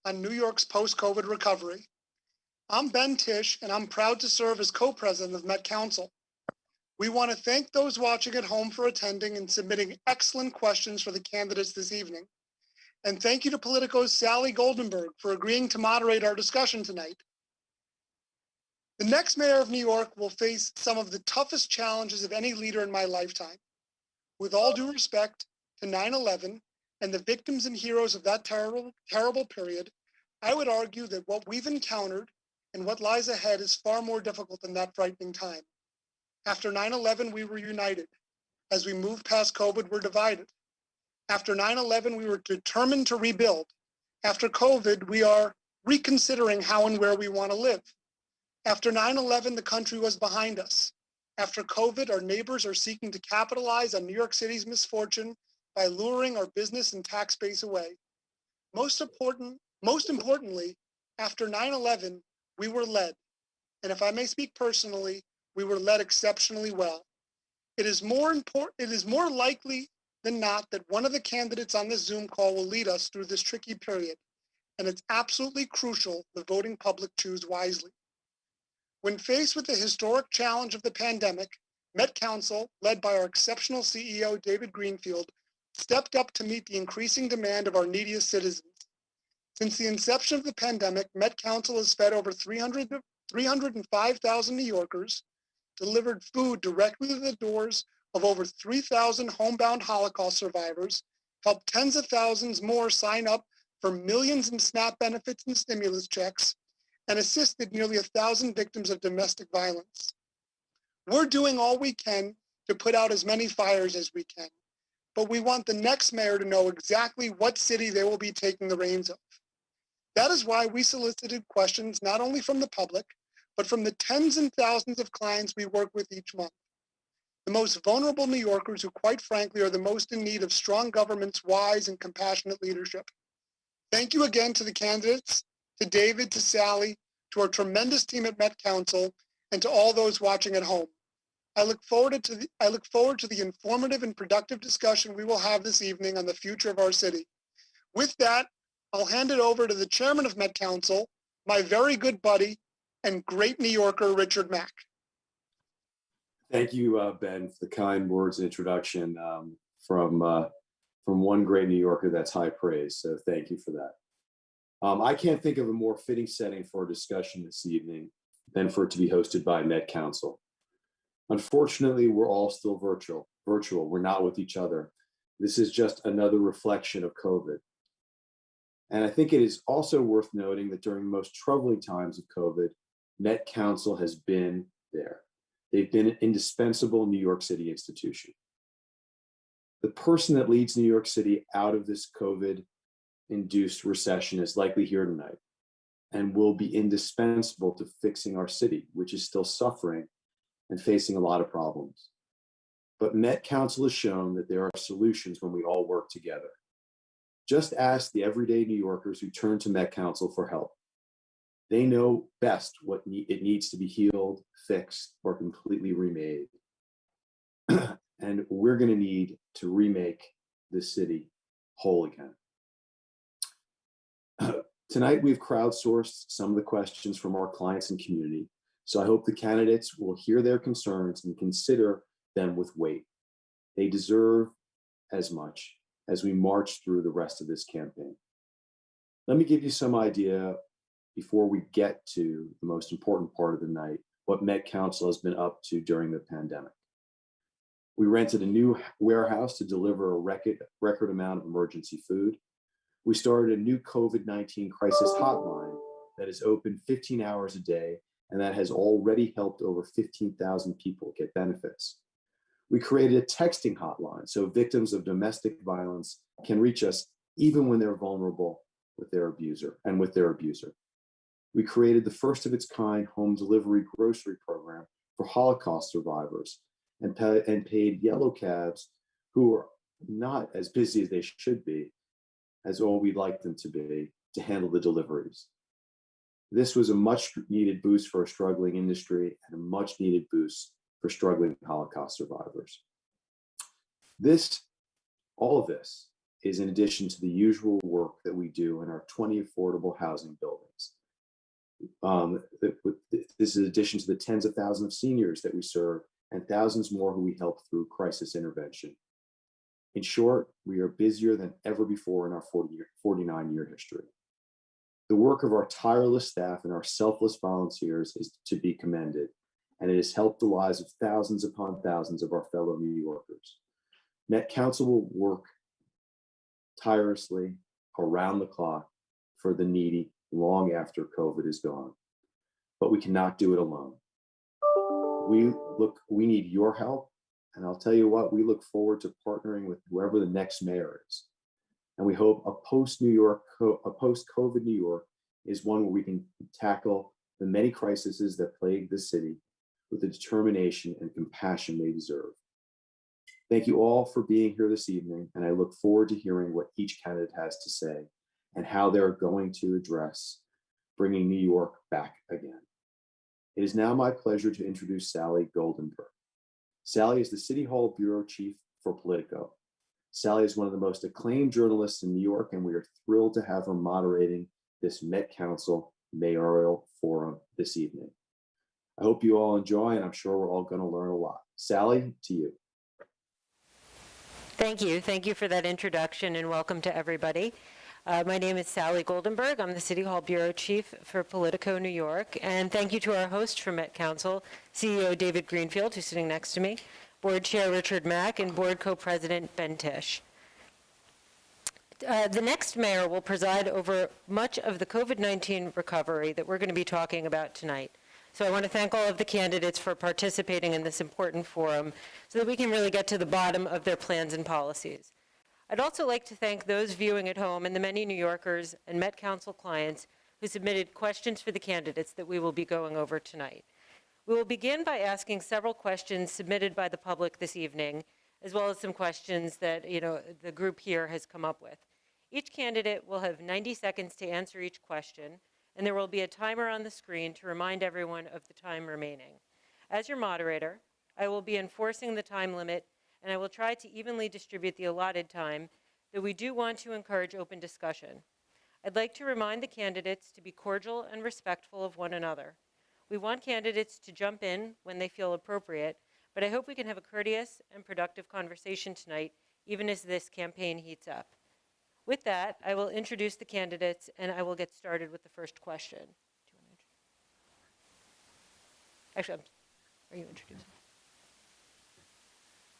on New York's post-COVID recovery. I'm Ben Tisch, and I'm proud to serve as co-president of Met Council. We want to thank those watching at home for attending and submitting excellent questions for the candidates this evening. And thank you to Politico's Sally Goldenberg for agreeing to moderate our discussion tonight. The next mayor of New York will face some of the toughest challenges of any leader in my lifetime. With all due respect to 9/11 and the victims and heroes of that terrible period, I would argue that what we've encountered and what lies ahead is far more difficult than that frightening time. After 9/11, we were united. As we move past COVID, we're divided. After 9/11, we were determined to rebuild. After COVID, we are reconsidering how and where we want to live. After 9/11, the country was behind us. After COVID, our neighbors are seeking to capitalize on New York City's misfortune by luring our business and tax base away. Most importantly, after 9/11, we were led. And if I may speak personally, we were led exceptionally well. It is more likely than not that one of the candidates on this Zoom call will lead us through this tricky period. And it's absolutely crucial the voting public choose wisely. When faced with the historic challenge of the pandemic, Met Council, led by our exceptional CEO, David Greenfield, stepped up to meet the increasing demand of our neediest citizens. Since the inception of the pandemic, Met Council has fed over 305,000 New Yorkers, delivered food directly to the doors of over 3,000 homebound Holocaust survivors, helped tens of thousands more sign up for millions in SNAP benefits and stimulus checks, and assisted nearly 1,000 victims of domestic violence. We're doing all we can to put out as many fires as we can, but we want the next mayor to know exactly what city they will be taking the reins of. That is why we solicited questions not only from the public, but from the tens and thousands of clients we work with each month. The most vulnerable New Yorkers who, quite frankly, are the most in need of strong government's wise and compassionate leadership. Thank you again to the candidates, to David, to Sally, to our tremendous team at Met Council, and to all those watching at home. I look forward to the informative and productive discussion we will have this evening on the future of our city. With that, I'll hand it over to the chairman of Met Council, my very good buddy and great New Yorker, Richard Mack. Thank you, Ben, for the kind words and introduction from one great New Yorker. That's high praise, so thank you for that. I can't think of a more fitting setting for a discussion this evening than for it to be hosted by Met Council. Unfortunately, we're all still virtual. We're not with each other. This is just another reflection of COVID. And I think it is also worth noting that during the most troubling times of COVID, Met Council has been there. They've been an indispensable New York City institution. The person that leads New York City out of this COVID-induced recession is likely here tonight and will be indispensable to fixing our city, which is still suffering and facing a lot of problems. But Met Council has shown that there are solutions when we all work together. Just ask the everyday New Yorkers who turn to Met Council for help. They know best what it needs to be healed, fixed, or completely remade. And we're going to need to remake this city whole again. Tonight, we've crowdsourced some of the questions from our clients and community. So I hope the candidates will hear their concerns and consider them with weight. They deserve as much as we march through the rest of this campaign. Let me give you some idea before we get to the most important part of the night, what Met Council has been up to during the pandemic. We rented a new warehouse to deliver a record amount of emergency food. We started a new COVID-19 crisis hotline that is open 15 hours a day and that has already helped over 15,000 people get benefits. We created a texting hotline so victims of domestic violence can reach us even when they're vulnerable with their abuser. We created the first of its kind home delivery grocery program for Holocaust survivors and paid yellow cabs who are not as busy as they should be, as all we'd like them to be, to handle the deliveries. This was a much needed boost for a struggling industry and a much needed boost for struggling Holocaust survivors. All of this is in addition to the usual work that we do in our 20 affordable housing buildings. This is in addition to the tens of thousands of seniors that we serve and thousands more who we help through crisis intervention. In short, we are busier than ever before in our 49-year history. The work of our tireless staff and our selfless volunteers is to be commended, and it has helped the lives of thousands upon thousands of our fellow New Yorkers. Met Council will work tirelessly around the clock for the needy long after COVID is gone, but we cannot do it alone. We need your help, and I'll tell you what, we look forward to partnering with whoever the next mayor is. And we hope a post-COVID New York is one where we can tackle the many crises that plague the city with the determination and compassion they deserve. Thank you all for being here this evening, and I look forward to hearing what each candidate has to say and how they're going to address bringing New York back again. It is now my pleasure to introduce Sally Goldenberg. Sally is the City Hall Bureau Chief for Politico. Sally is one of the most acclaimed journalists in New York, and we are thrilled to have her moderating this Met Council Mayoral Forum this evening. I hope you all enjoy, and I'm sure we're all going to learn a lot. Sally, to you. Thank you. Thank you for that introduction, and welcome to everybody. My name is Sally Goldenberg. I'm the City Hall Bureau Chief for Politico New York. And thank you to our host for Met Council, CEO David Greenfield, who's sitting next to me, Board Chair Richard Mack, and Board Co-President Ben Tisch. The next mayor will preside over much of the COVID-19 recovery that we're going to be talking about tonight. So I want to thank all of the candidates for participating in this important forum so that we can really get to the bottom of their plans and policies. I'd also like to thank those viewing at home and the many New Yorkers and Met Council clients who submitted questions for the candidates that we will be going over tonight. We will begin by asking several questions submitted by the public this evening, as well as some questions that the group here has come up with. Each candidate will have 90 seconds to answer each question, and there will be a timer on the screen to remind everyone of the time remaining. As your moderator, I will be enforcing the time limit, and I will try to evenly distribute the allotted time, though we do want to encourage open discussion. I'd like to remind the candidates to be cordial and respectful of one another. We want candidates to jump in when they feel appropriate, but I hope we can have a courteous and productive conversation tonight, even as this campaign heats up. With that, I will introduce the candidates, and I will get started with the first question. Actually, are you introducing?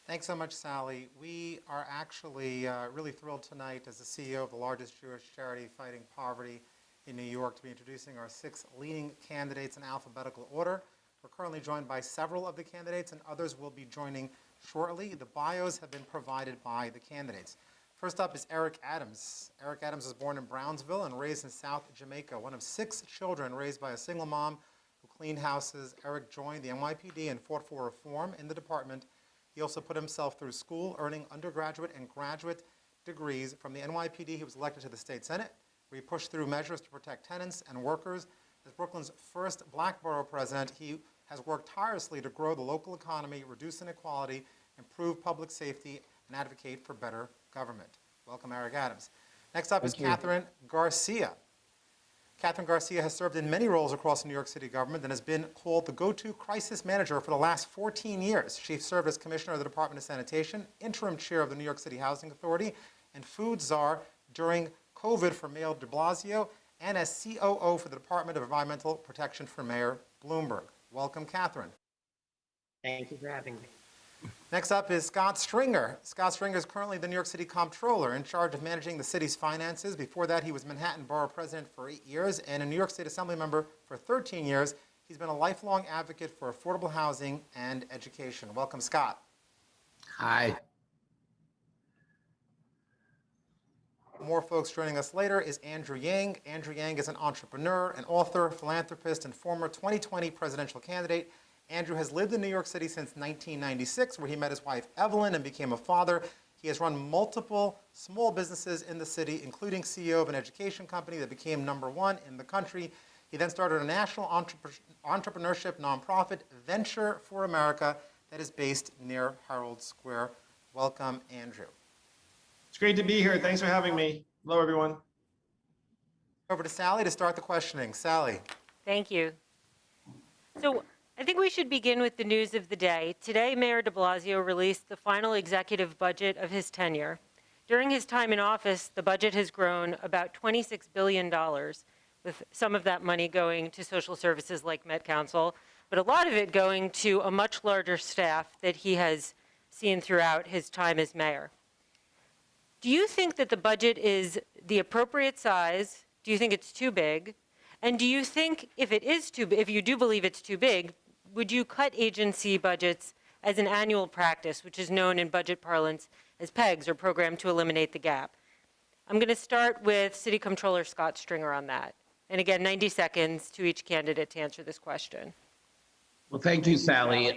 Thanks so much, Sally. We are actually really thrilled tonight as the CEO of the largest Jewish charity fighting poverty in New York to be introducing our 6 leading candidates in alphabetical order. We're currently joined by several of the candidates, and others will be joining shortly. The bios have been provided by the candidates. First up is Eric Adams. Eric Adams was born in Brownsville and raised in South Jamaica, one of 6 children raised by a single mom who cleaned houses. Eric joined the NYPD and fought for reform in the department. He also put himself through school, earning undergraduate and graduate degrees. From the NYPD, he was elected to the state senate, where he pushed through measures to protect tenants and workers. As Brooklyn's first black borough president, he has worked tirelessly to grow the local economy, reduce inequality, improve public safety, and advocate for better government. Welcome, Eric Adams. Next up is Kathryn Garcia. Kathryn Garcia has served in many roles across New York City government and has been called the go-to crisis manager for the last 14 years. She served as commissioner of the Department of Sanitation, interim chair of the New York City Housing Authority, and food czar during COVID for Mayor de Blasio, and as COO for the Department of Environmental Protection for Mayor Bloomberg. Welcome, Kathryn. Thank you for having me. Next up is Scott Stringer. Scott Stringer is currently the New York City Comptroller in charge of managing the city's finances. Before that, he was Manhattan Borough President for 8 years and a New York State Assembly member for 13 years. He's been a lifelong advocate for affordable housing and education. Welcome, Scott. Hi. More folks joining us later is Andrew Yang. Andrew Yang is an entrepreneur, an author, philanthropist, and former 2020 presidential candidate. Andrew has lived in New York City since 1996, where he met his wife, Evelyn, and became a father. He has run multiple small businesses in the city, including CEO of an education company that became #1 in the country. He then started a national entrepreneurship nonprofit, Venture for America, that is based near Herald Square. Welcome, Andrew. It's great to be here. Thanks for having me. Hello, everyone. Over to Sally to start the questioning. Sally. Thank you. So I think we should begin with the news of the day. Today, Mayor de Blasio released the final executive budget of his tenure. During his time in office, the budget has grown about $26 billion, with some of that money going to social services like Met Council, but a lot of it going to a much larger staff that he has seen throughout his time as mayor. Do you think that the budget is the appropriate size? Do you think it's too big? And do you think if you do believe it's too big, would you cut agency budgets as an annual practice, which is known in budget parlance as PEGs, or Program to Eliminate the Gap? I'm going to start with City Comptroller Scott Stringer on that. And again, 90 seconds to each candidate to answer this question. Well, thank you, Sally.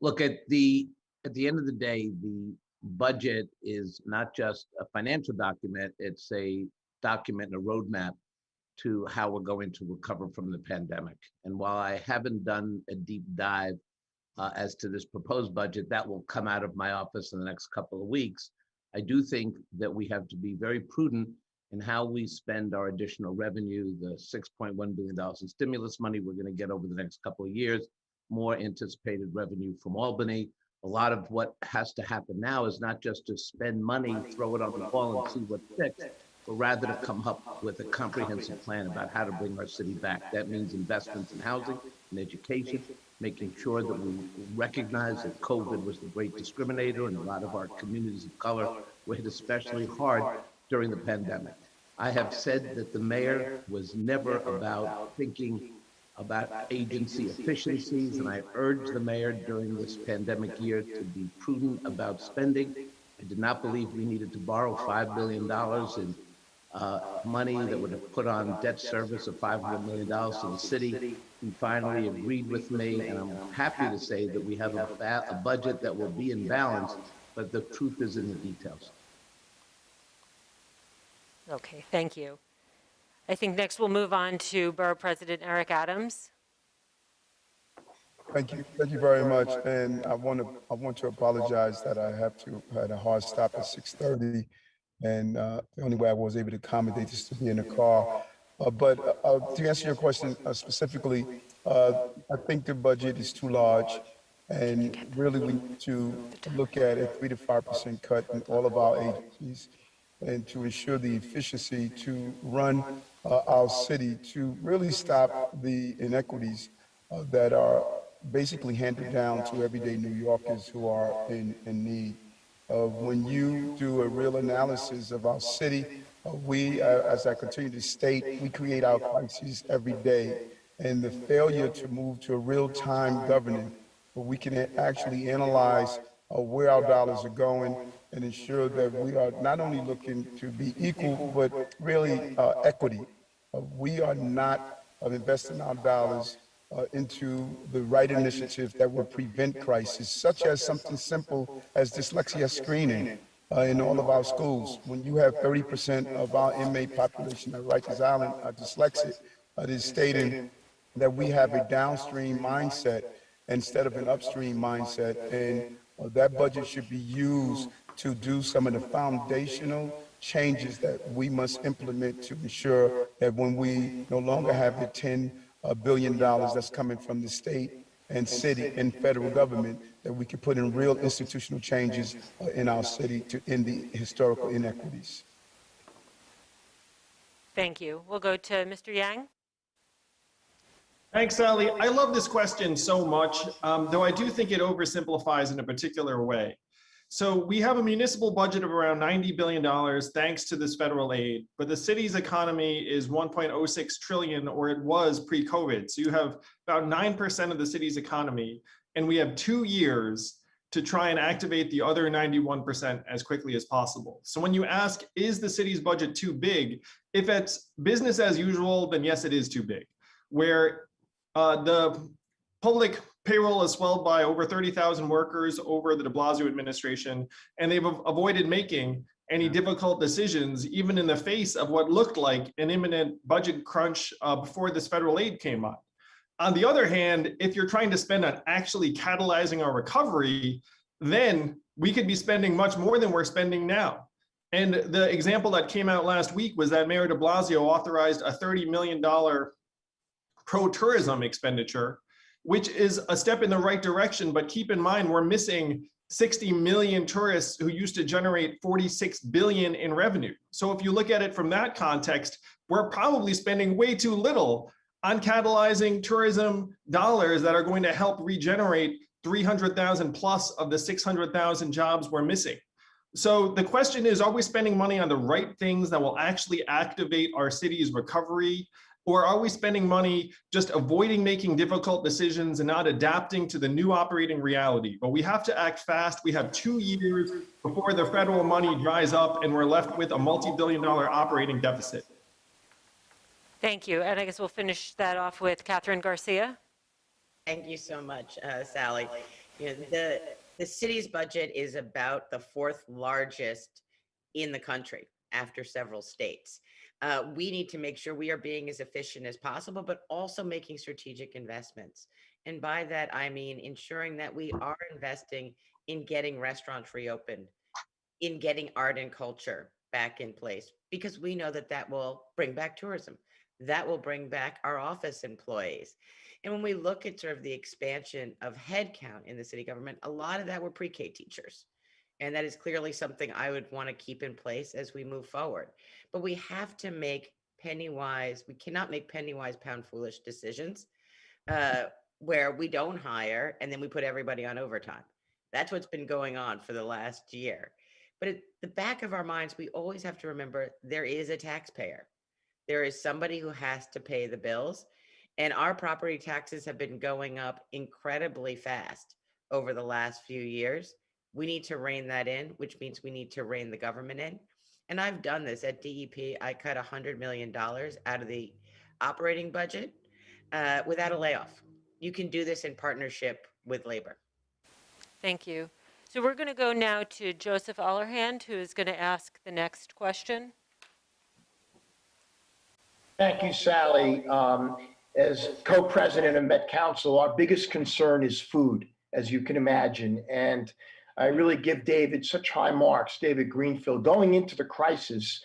Look, at the end of the day, the budget is not just a financial document, it's a document and a roadmap to how we're going to recover from the pandemic. And while I haven't done a deep dive as to this proposed budget, that will come out of my office in the next couple of weeks. I do think that we have to be very prudent in how we spend our additional revenue, the $6.1 billion in stimulus money we're going to get over the next couple of years, more anticipated revenue from Albany. A lot of what has to happen now is not just to spend money, throw it on the wall and see what sticks, but rather to come up with a comprehensive plan about how to bring our city back. That means investments in housing and education, making sure that we recognize that COVID was the great discriminator and a lot of our communities of color were hit especially hard during the pandemic. I have said that the mayor was never about thinking about agency efficiencies, and I urged the mayor during this pandemic year to be prudent about spending. I did not believe we needed to borrow $5 billion in money that would have put on debt service of $500 million to the city. He finally agreed with me, and I'm happy to say that we have a budget that will be in balance, but the truth is in the details. Okay, thank you. I think next we'll move on to Borough President Eric Adams. Thank you very much. And I want to apologize that I had a hard stop at 6:30, and the only way I was able to accommodate is to be in the car. But to answer your question specifically, I think the budget is too large, and really we need to look at a 3 to 5% cut in all of our agencies, and to ensure the efficiency to run our city, to really stop the inequities that are basically handed down to everyday New Yorkers who are in need. When you do a real analysis of our city, we, as I continue to state, we create our crises every day. And the failure to move to a real-time governing, where we can actually analyze where our dollars are going and ensure that we are not only looking to be equal, but really equity. We are not investing our dollars into the right initiatives that will prevent crisis, such as something simple as dyslexia screening in all of our schools. When you have 30% of our inmate population at Rikers Island are dyslexic, it is stating that we have a downstream mindset instead of an upstream mindset, and that budget should be used to do some of the foundational changes that we must implement to ensure that when we no longer have the $10 billion that's coming from the state and city and federal government, that we can put in real institutional changes in our city to end the historical inequities. Thank you. We'll go to Mr. Yang. Thanks, Sally. I love this question so much, though I do think it oversimplifies in a particular way. So we have a municipal budget of around $90 billion thanks to this federal aid, but the city's economy is 1.06 trillion, or it was pre-COVID. So you have about 9% of the city's economy, and we have 2 years to try and activate the other 91% as quickly as possible. So when you ask, is the city's budget too big? If it's business as usual, then yes, it is too big. Where the public payroll has swelled by over 30,000 workers over the de Blasio administration, and they've avoided making any difficult decisions, even in the face of what looked like an imminent budget crunch before this federal aid came on. On the other hand, if you're trying to spend on actually catalyzing our recovery, then we could be spending much more than we're spending now. And the example that came out last week was that Mayor de Blasio authorized a $30 million pro-tourism expenditure, which is a step in the right direction. But keep in mind, we're missing 60 million tourists who used to generate 46 billion in revenue. So if you look at it from that context, we're probably spending way too little on catalyzing tourism dollars that are going to help regenerate 300,000 plus of the 600,000 jobs we're missing. So the question is, are we spending money on the right things that will actually activate our city's recovery? Or are we spending money just avoiding making difficult decisions and not adapting to the new operating reality? But we have to act fast. We have 2 years before the federal money dries up and we're left with a multi-billion-dollar operating deficit. Thank you. And I guess we'll finish that off with Kathryn Garcia. Thank you so much, Sally. You know, the city's budget is about the 4th largest in the country after several states. We need to make sure we are being as efficient as possible, but also making strategic investments. And by that, I mean ensuring that we are investing in getting restaurants reopened, in getting art and culture back in place, because we know that that will bring back tourism. That will bring back our office employees. And when we look at sort of the expansion of headcount in the city government, a lot of that were pre-K teachers. And that is clearly something I would want to keep in place as we move forward. But we have to make we cannot make penny wise, pound foolish decisions where we don't hire and then we put everybody on overtime. That's what's been going on for the last year. But at the back of our minds, we always have to remember there is a taxpayer. There is somebody who has to pay the bills. And our property taxes have been going up incredibly fast over the last few years. We need to rein that in, which means we need to rein the government in. And I've done this at DEP. I cut $100 million out of the operating budget without a layoff. You can do this in partnership with labor. Thank you. So we're going to go now to Joseph Allerhand, who is going to ask the next question. Thank you, Sally. As co-president of Met Council, our biggest concern is food, as you can imagine. And I really give David such high marks, David Greenfield. Going into the crisis,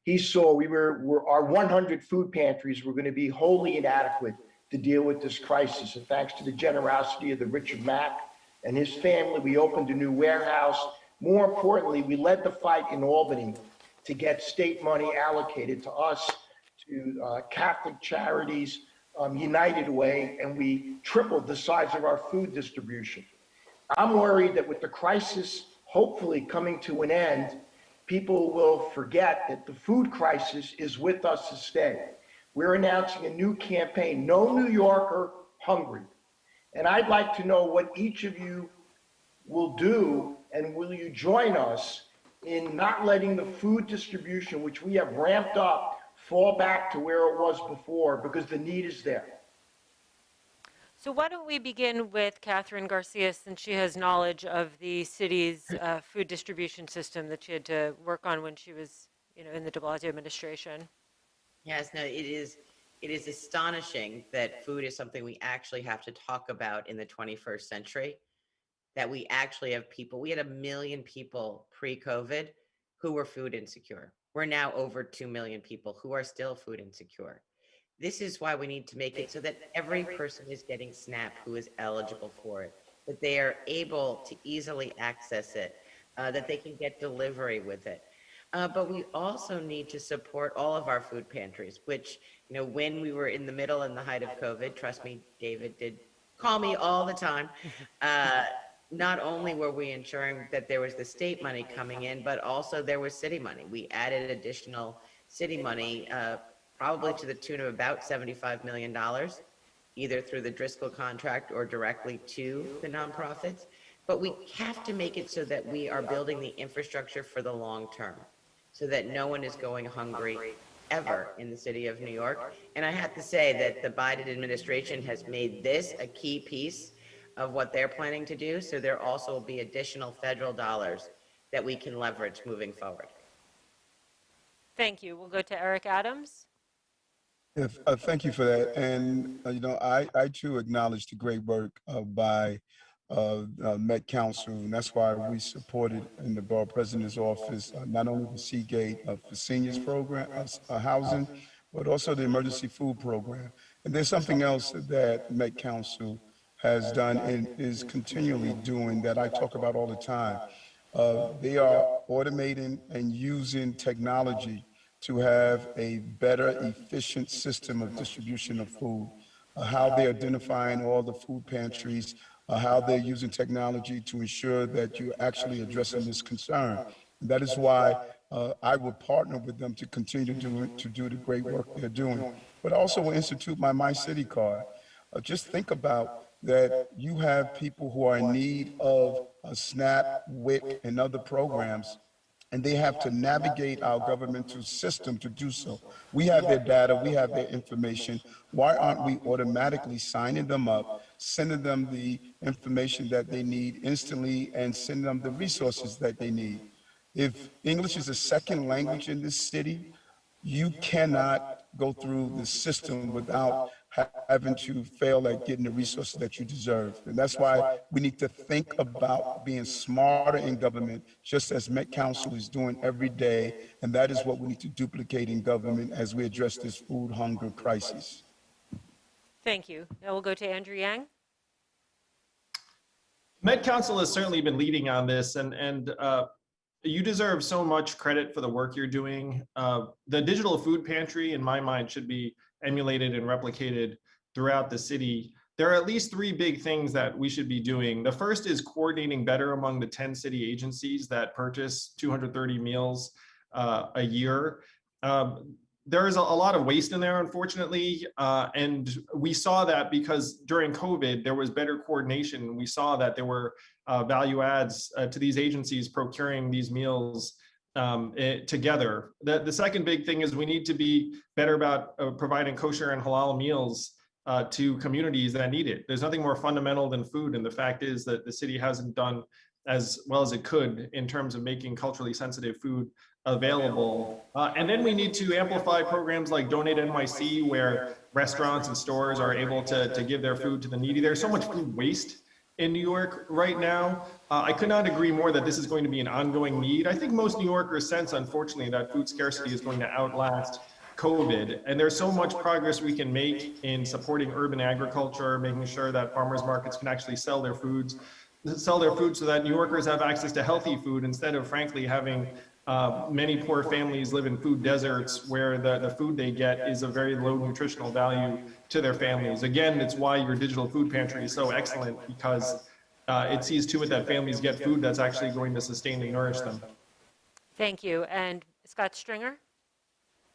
he saw our 100 food pantries were going to be wholly inadequate to deal with this crisis. And thanks to the generosity of the Richard Mack and his family, we opened a new warehouse. More importantly, we led the fight in Albany to get state money allocated to us, to Catholic charities, United Way, and we tripled the size of our food distribution. I'm worried that with the crisis hopefully coming to an end, people will forget that the food crisis is with us to stay. We're announcing a new campaign, No New Yorker Hungry. And I'd like to know what each of you will do, and will you join us in not letting the food distribution, which we have ramped up, fall back to where it was before, because the need is there. So why don't we begin with Kathryn Garcia, since she has knowledge of the city's food distribution system that she had to work on when she was, in the de Blasio administration. Yes, no, it is astonishing that food is something we actually have to talk about in the 21st century, that we actually have we had 1 million people pre-COVID who were food insecure. We're now over 2 million people who are still food insecure. This is why we need to make it so that every person is getting SNAP who is eligible for it, that they are able to easily access it, that they can get delivery with it. But we also need to support all of our food pantries, which, when we were in the middle and the height of COVID, trust me, David did call me all the time. Not only were we ensuring that there was the state money coming in, but also there was city money. We added additional city money, probably to the tune of about $75 million, either through the Driscoll contract or directly to the nonprofits. But we have to make it so that we are building the infrastructure for the long term, so that no one is going hungry ever in the city of New York. And I have to say that the Biden administration has made this a key piece of what they're planning to do. So there also will be additional federal dollars that we can leverage moving forward. Thank you. We'll go to Eric Adams. Thank you for that. And, I too acknowledge the great work by Met Council, and that's why we supported in the Borough President's office not only the Seagate for seniors program, housing, but also the emergency food program. And there's something else that Met Council has done and is continually doing that I talk about all the time. They are automating and using technology to have a better, efficient system of distribution of food. How they're identifying all the food pantries, how they're using technology to ensure that you're actually addressing this concern. And that is why I will partner with them to continue to do the great work they're doing. But also will institute my My City card. Just think about that you have people who are in need of a SNAP, WIC, and other programs, and they have to navigate our governmental system to do so. We have their data, we have their information. Why aren't we automatically signing them up, sending them the information that they need instantly, and sending them the resources that they need? If English is a second language in this city, you cannot go through the system without having to fail at getting the resources that you deserve. And that's why we need to think about being smarter in government, just as Met Council is doing every day. And that is what we need to duplicate in government as we address this food hunger crisis. Thank you. Now we'll go to Andrew Yang. Met Council has certainly been leading on this, and you deserve so much credit for the work you're doing. The digital food pantry, in my mind, should be emulated and replicated throughout the city. There are at least 3 big things that we should be doing. The first is coordinating better among the 10 city agencies that purchase 230 meals a year. There is a lot of waste in there, unfortunately, and we saw that because during COVID, there was better coordination. We saw that there were value adds to these agencies procuring these meals together. The second big thing is we need to be better about providing kosher and halal meals to communities that need it. There's nothing more fundamental than food, and the fact is that the city hasn't done as well as it could in terms of making culturally sensitive food available. And then we need to amplify programs like Donate NYC, where restaurants and stores are able to give their food to the needy. There's so much food waste in New York right now. I could not agree more that this is going to be an ongoing need. I think most New Yorkers sense, unfortunately, that food scarcity is going to outlast COVID. And there's so much progress we can make in supporting urban agriculture, making sure that farmers markets can actually sell their food so that New Yorkers have access to healthy food instead of, frankly, having many poor families live in food deserts where the food they get is of very low nutritional value to their families. Again, it's why your digital food pantry is so excellent, because it sees to it that families get food that's actually going to sustain and nourish them. Thank you. And Scott Stringer?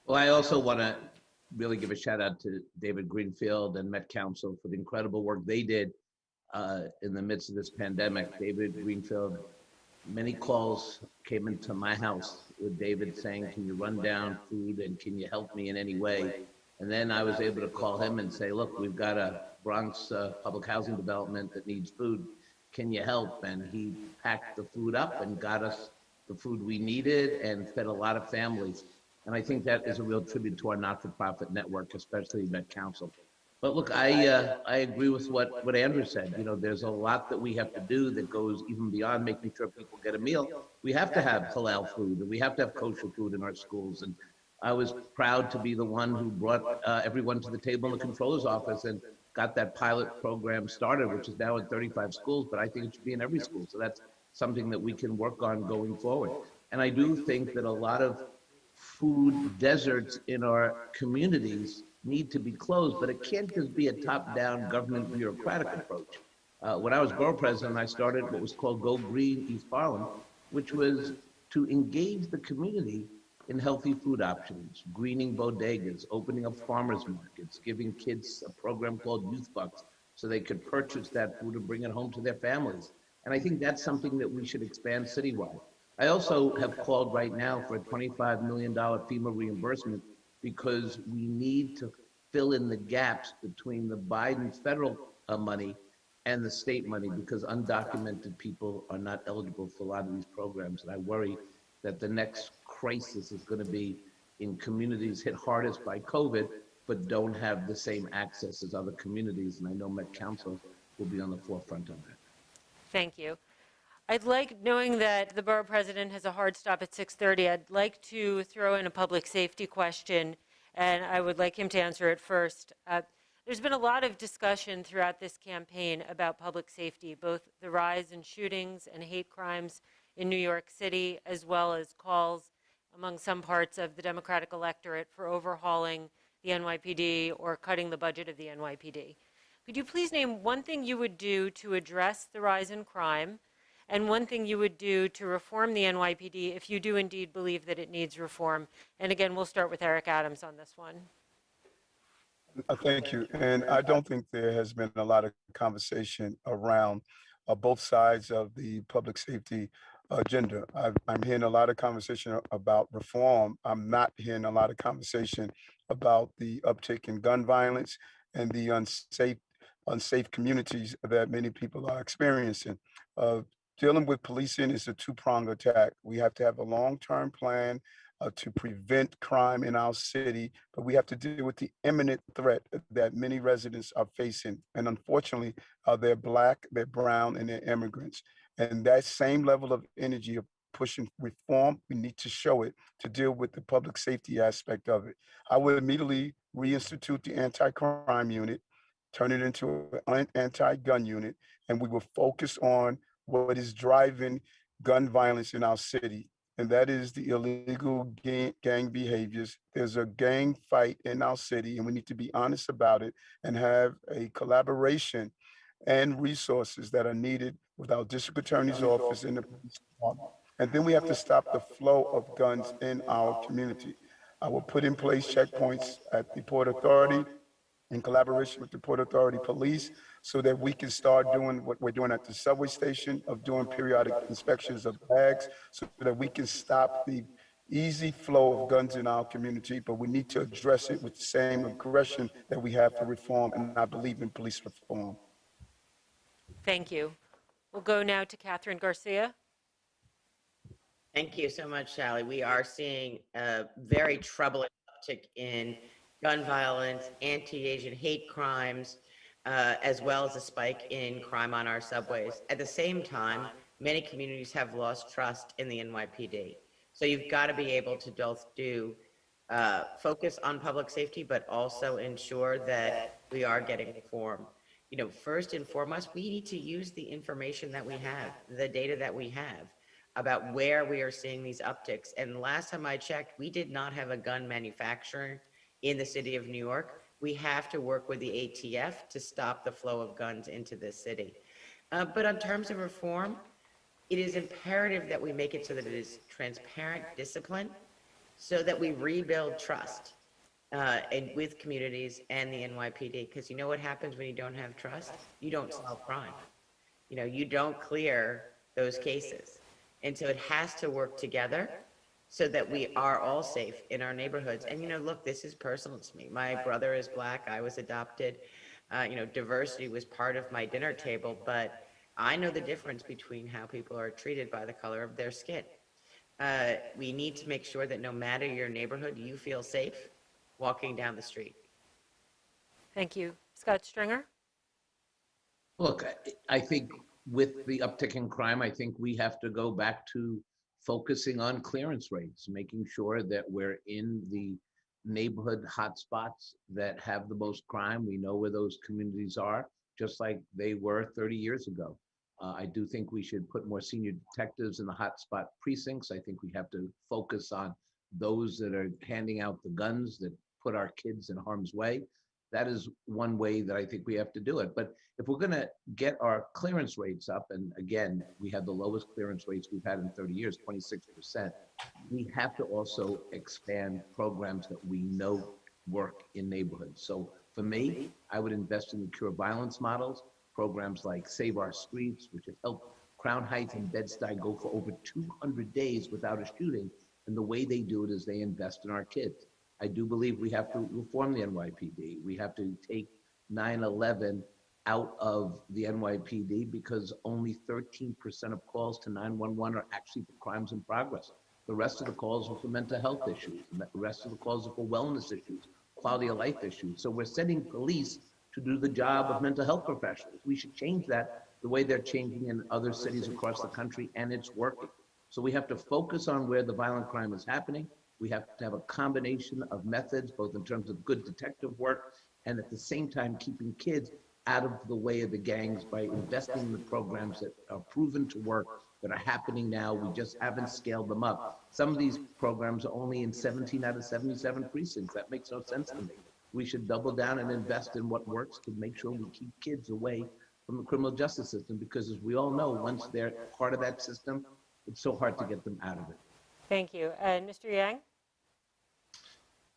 Well, I also want to really give a shout out to David Greenfield and Met Council for the incredible work they did in the midst of this pandemic. David Greenfield, many calls came into my house with David saying, can you run down food and can you help me in any way? And then I was able to call him and say, look, we've got a Bronx public housing development that needs food. Can you help? And he packed the food up and got us the food we needed and fed a lot of families. And I think that is a real tribute to our not-for-profit network, especially Met Council. But look, I agree with what Andrew said. You know, there's a lot that we have to do that goes even beyond making sure people get a meal. We have to have halal food, and we have to have kosher food in our schools. And I was proud to be the one who brought everyone to the table in the controller's office and got that pilot program started, which is now in 35 schools, but I think it should be in every school. So that's something that we can work on going forward. And I do think that a lot of food deserts in our communities need to be closed, but it can't just be a top-down government bureaucratic approach. When I was borough president, I started what was called Go Green East Harlem, which was to engage the community in healthy food options, greening bodegas, opening up farmers markets, giving kids a program called Youth Bucks so they could purchase that food and bring it home to their families. And I think that's something that we should expand citywide. I also have called right now for a $25 million FEMA reimbursement because we need to fill in the gaps between the Biden federal money and the state money, because undocumented people are not eligible for a lot of these programs. And I worry that the next crisis is going to be in communities hit hardest by COVID, but don't have the same access as other communities. And I know Met Council will be on the forefront of that. Thank you. I'd like, knowing that the borough president has a hard stop at 6:30, I'd like to throw in a public safety question, and I would like him to answer it first. There's been a lot of discussion throughout this campaign about public safety, both the rise in shootings and hate crimes in New York City, as well as calls among some parts of the Democratic electorate for overhauling the NYPD or cutting the budget of the NYPD. Could you please name one thing you would do to address the rise in crime, and one thing you would do to reform the NYPD if you do indeed believe that it needs reform? And again, we'll start with Eric Adams on this one. Thank you. And I don't think there has been a lot of conversation around both sides of the public safety agenda. I'm hearing a lot of conversation about reform. I'm not hearing a lot of conversation about the uptick in gun violence and the unsafe communities that many people are experiencing. Dealing with policing is a two-pronged attack. We have to have a long-term plan to prevent crime in our city, but we have to deal with the imminent threat that many residents are facing. And unfortunately, they're Black, they're brown, and they're immigrants. And that same level of energy of pushing reform, we need to show it to deal with the public safety aspect of it. I would immediately reinstitute the anti-crime unit, turn it into an anti-gun unit, and we will focus on what is driving gun violence in our city, and that is the illegal gang behaviors. There's a gang fight in our city, and we need to be honest about it and have a collaboration and resources that are needed with our district attorney's office and the police department. And then we have to stop the flow of guns in our community. I will put in place checkpoints at the Port Authority in collaboration with the Port Authority Police so that we can start doing what we're doing at the subway station of doing periodic inspections of bags so that we can stop the easy flow of guns in our community, but we need to address it with the same aggression that we have for reform, and I believe in police reform. Thank you. We'll go now to Kathryn Garcia. Thank you so much, Sally. We are seeing a very troubling uptick in gun violence, anti-Asian hate crimes, as well as a spike in crime on our subways. At the same time, many communities have lost trust in the NYPD. So you've got to be able to both do focus on public safety, but also ensure that we are getting reform. You know, first and foremost, we need to use the information that we have, the data that we have about where we are seeing these upticks. And last time I checked, we did not have a gun manufacturer in the city of New York. We have to work with the ATF to stop the flow of guns into this city. But in terms of reform, it is imperative that we make it so that it is transparent discipline, so that we rebuild trust and with communities and the NYPD. Because you know what happens when you don't have trust? You don't solve crime. You know, you don't clear those cases. And so it has to work together so that we are all safe in our neighborhoods. And, you know, look, this is personal to me. My brother is Black. I was adopted. You know, diversity was part of my dinner table, but I know the difference between how people are treated by the color of their skin. We need to make sure that no matter your neighborhood, you feel safe walking down the street. Thank you. Scott Stringer? Look, I think with the uptick in crime, I think we have to go back to focusing on clearance rates, making sure that we're in the neighborhood hotspots that have the most crime. We know where those communities are, just like they were 30 years ago. I do think we should put more senior detectives in the hotspot precincts. I think we have to focus on those that are handing out the guns that put our kids in harm's way. That is one way that I think we have to do it. But if we're going to get our clearance rates up, and again, we have the lowest clearance rates we've had in 30 years, 26%, we have to also expand programs that we know work in neighborhoods. So for me, I would invest in the cure violence models, programs like Save Our Streets, which have helped Crown Heights and Bed-Stuy go for over 200 days without a shooting. And the way they do it is they invest in our kids. I do believe we have to reform the NYPD. We have to take 9/11 out of the NYPD because only 13% of calls to 911 are actually for crimes in progress. The rest of the calls are for mental health issues. And the rest of the calls are for wellness issues, quality of life issues. So we're sending police to do the job of mental health professionals. We should change that the way they're changing in other cities across the country, and it's working. So we have to focus on where the violent crime is happening. We have to have a combination of methods, both in terms of good detective work and at the same time keeping kids out of the way of the gangs by investing in the programs that are proven to work, that are happening now. We just haven't scaled them up. Some of these programs are only in 17 out of 77 precincts. That makes no sense to me. We should double down and invest in what works to make sure we keep kids away from the criminal justice system, because as we all know, once they're part of that system, it's so hard to get them out of it. Thank you. And Mr. Yang?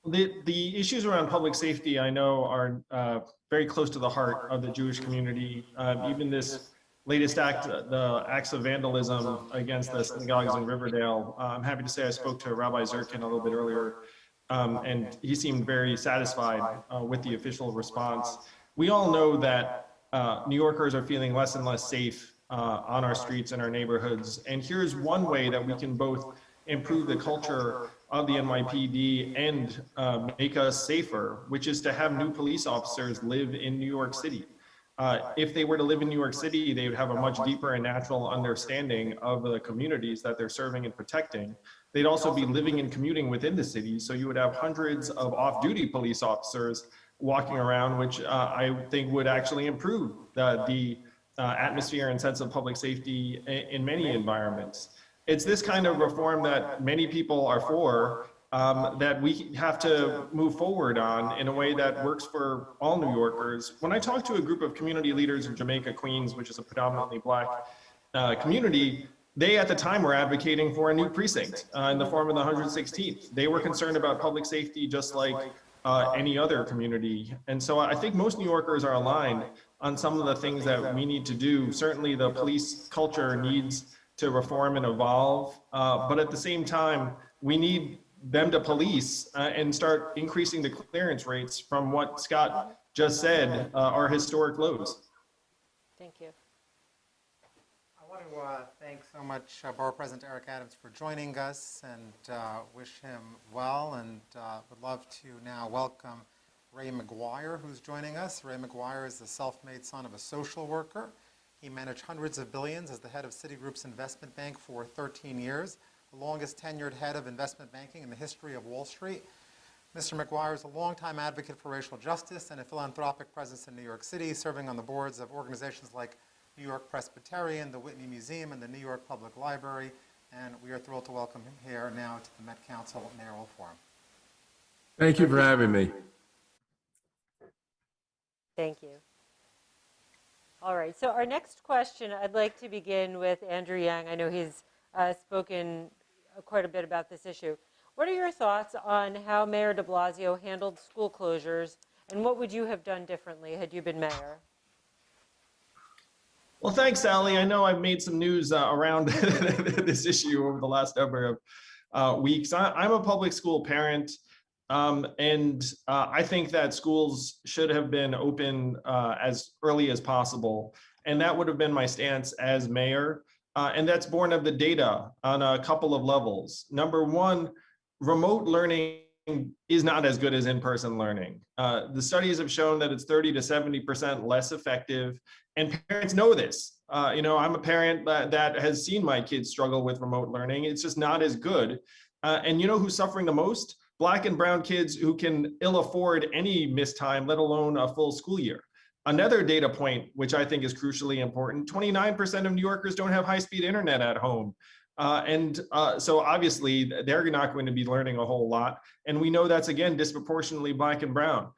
The issues around public safety, I know, are very close to the heart of the Jewish community. Even this latest act, the acts of vandalism against the synagogues in Riverdale, I'm happy to say I spoke to Rabbi Zirkin a little bit earlier, and he seemed very satisfied with the official response. We all know that New Yorkers are feeling less and less safe on our streets and our neighborhoods. And here's one way that we can both improve the culture of the NYPD and make us safer, which is to have new police officers live in New York City. If they were to live in New York City, they would have a much deeper and natural understanding of the communities that they're serving and protecting. They'd also be living and commuting within the city, so you would have hundreds of off-duty police officers walking around, which I think would actually improve the atmosphere and sense of public safety in many environments. It's this kind of reform that many people are for, that we have to move forward on in a way that works for all New Yorkers. When I talk to a group of community leaders in Jamaica, Queens, which is a predominantly Black community, they at the time were advocating for a new precinct in the form of the 116th. They were concerned about public safety just like any other community. And so I think most New Yorkers are aligned on some of the things that we need to do. Certainly the police culture needs to reform and evolve, but at the same time, we need them to police and start increasing the clearance rates from what Scott just said are historic lows. Thank you. I want to thank so much Borough President Eric Adams for joining us, and wish him well, and would love to now welcome Ray McGuire, who's joining us. Ray McGuire is the self-made son of a social worker. He managed hundreds of billions as the head of Citigroup's investment bank for 13 years, the longest tenured head of investment banking in the history of Wall Street. Mr. McGuire is a longtime advocate for racial justice and a philanthropic presence in New York City, serving on the boards of organizations like New York Presbyterian, the Whitney Museum, and the New York Public Library. And we are thrilled to welcome him here now to the Met Council Mayoral Forum. Thank you for having me. Thank you. All right, so our next question, I'd like to begin with Andrew Yang. I know he's spoken quite a bit about this issue. What are your thoughts on how Mayor de Blasio handled school closures, and what would you have done differently had you been mayor? Well, thanks, Sally. I know I've made some news around this issue over the last number of weeks. I'm a public school parent. And I think that schools should have been open as early as possible. And that would have been my stance as mayor. And that's born of the data on a couple of levels. Number one, remote learning is not as good as in-person learning. The studies have shown that it's 30 to 70% less effective. And parents know this. I'm a parent that has seen my kids struggle with remote learning. It's just not as good. And you know who's suffering the most? Black and brown kids who can ill afford any missed time, let alone a full school year. Another data point, which I think is crucially important, 29% of New Yorkers don't have high-speed internet at home. So obviously they're not going to be learning a whole lot. And we know that's, again, disproportionately Black and brown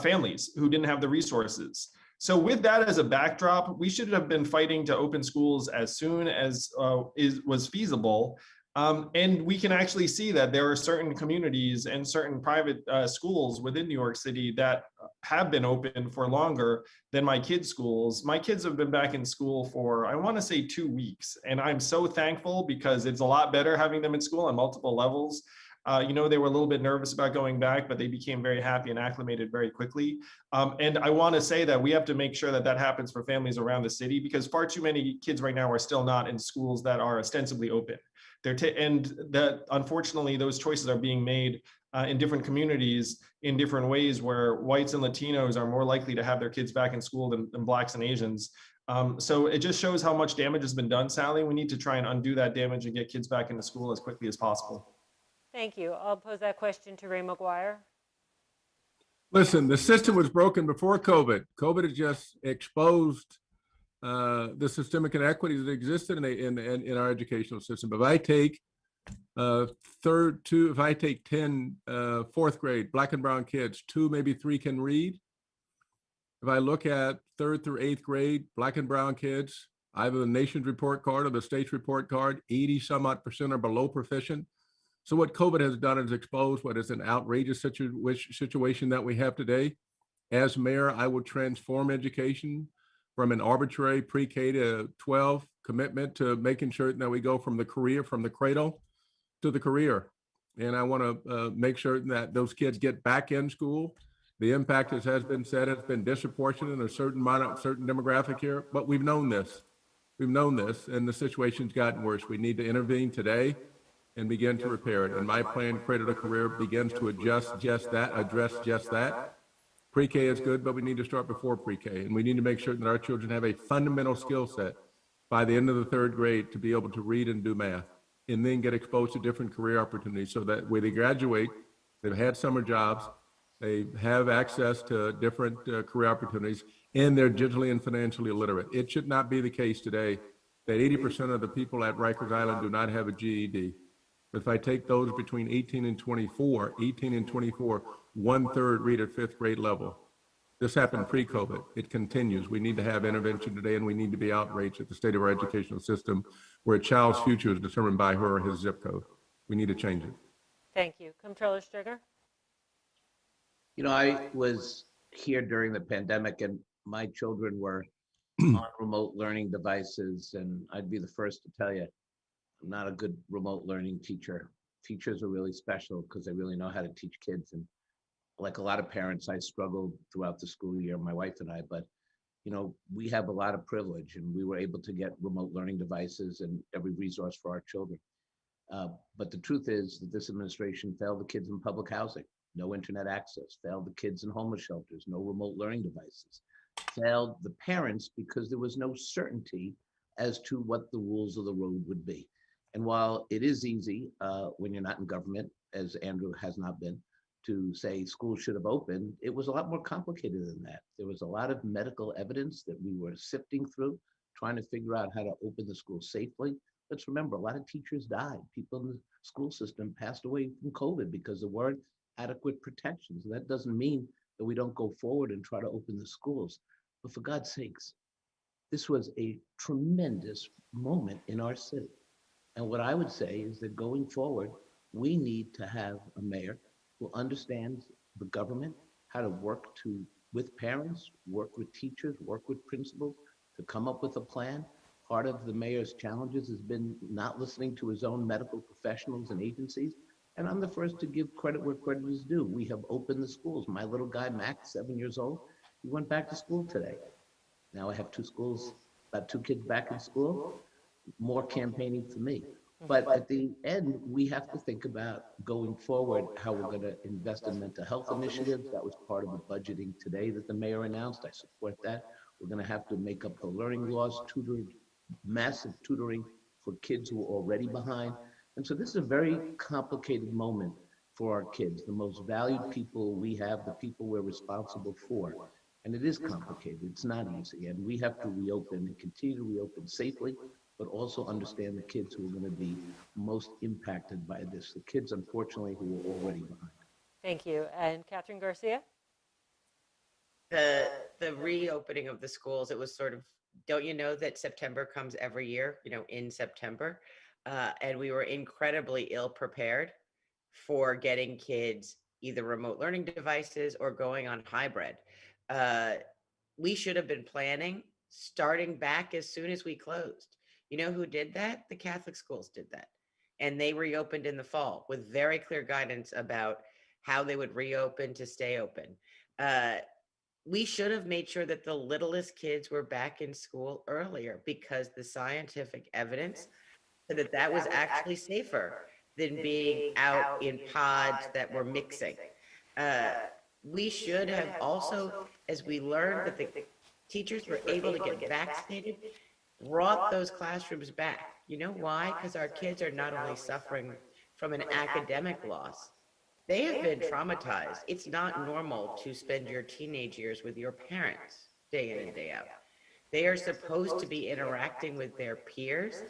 families who didn't have the resources. So with that as a backdrop, we should have been fighting to open schools as soon as was feasible. And we can actually see that there are certain communities and certain private schools within New York City that have been open for longer than my kids' schools. My kids have been back in school for, I want to say, 2 weeks. And I'm so thankful because it's a lot better having them in school on multiple levels. They were a little bit nervous about going back, but they became very happy and acclimated very quickly. And I want to say that we have to make sure that that happens for families around the city, because far too many kids right now are still not in schools that are ostensibly open. And that, unfortunately, those choices are being made in different communities in different ways, where whites and Latinos are more likely to have their kids back in school than Blacks and Asians. So it just shows how much damage has been done, Sally. We need to try and undo that damage and get kids back into school as quickly as possible. Thank you. I'll pose that question to Ray McGuire. Listen, the system was broken before COVID. COVID has just exposed the systemic inequities that existed in our educational system. If I take if I take 10 fourth grade Black and brown kids, 2, maybe 3 can read. If I look at 3rd through 8th grade Black and brown kids, either the nation's report card or the state's report card, 80% are below proficient. So what COVID has done is exposed what is an outrageous situation that we have today. As mayor, I will transform education from an arbitrary pre-K to 12 commitment to making sure that we go from the cradle to the career. And I want to make sure that those kids get back in school. The impact, as has been said, has been disproportionate in a certain demographic here, but we've known this. We've known this, and the situation's gotten worse. We need to intervene today and begin to repair it. And my plan, Cradle to Career, begins to address just that. Pre-K is good, but we need to start before pre-K. And we need to make sure that our children have a fundamental skill set by the end of the 3rd grade to be able to read and do math, and then get exposed to different career opportunities so that when they graduate, they've had summer jobs, they have access to different career opportunities, and they're digitally and financially illiterate. It should not be the case today that 80% of the people at Rikers Island do not have a GED. If I take those between 18 and 24, 1/3 read at 5th grade level. This happened pre-COVID. It continues. We need to have intervention today, and we need to be outraged at the state of our educational system where a child's future is determined by her or his zip code. We need to change it. Thank you. Comptroller Stringer? You know, I was here during the pandemic and my children were on remote learning devices, and I'd be the first to tell you, I'm not a good remote learning teacher. Teachers are really special because they really know how to teach kids. And like a lot of parents, I struggled throughout the school year, my wife and I, but you know, we have a lot of privilege and we were able to get remote learning devices and every resource for our children. But the truth is that this administration failed the kids in public housing, no internet access, failed the kids in homeless shelters, no remote learning devices, failed the parents because there was no certainty as to what the rules of the road would be. And while it is easy when you're not in government, as Andrew has not been, to say schools should have opened, it was a lot more complicated than that. There was a lot of medical evidence that we were sifting through, trying to figure out how to open the school safely. Let's remember, a lot of teachers died. People in the school system passed away from COVID because there weren't adequate protections. And that doesn't mean that we don't go forward and try to open the schools. But for God's sakes, this was a tremendous moment in our city. And what I would say is that going forward, we need to have a mayor who understands the government, how to work with parents, work with teachers, work with principals to come up with a plan. Part of the mayor's challenges has been not listening to his own medical professionals and agencies. And I'm the first to give credit where credit is due. We have opened the schools. My little guy, Max, 7 years old, he went back to school today. Now I have about two kids back in school. More campaigning for me. But at the end, we have to think about going forward, how we're going to invest in mental health initiatives. That was part of the budgeting today that the mayor announced. I support that. We're going to have to make up the learning loss, massive tutoring for kids who are already behind. And so this is a very complicated moment for our kids, the most valued people we have, the people we're responsible for. And it is complicated. It's not easy. And we have to reopen and continue to reopen safely, but also understand the kids who are going to be most impacted by this. The kids, unfortunately, who are already behind. Thank you. And Kathryn Garcia? The reopening of the schools, it was sort of, don't you know that September comes every year, in September? And we were incredibly ill prepared for getting kids either remote learning devices or going on hybrid. We should have been planning starting back as soon as we closed. You know who did that? The Catholic schools did that. And they reopened in the fall with very clear guidance about how they would reopen to stay open. We should have made sure that the littlest kids were back in school earlier because the scientific evidence said that was actually safer than being out in pods that were mixing. We should have also, as we learned that the Teachers were able to get vaccinated, brought those classrooms back. You know why? Because our kids are not only suffering from an academic loss, they have been traumatized. It's not normal to spend your teenage years with your parents day in and day out. They are supposed to be interacting with their peers.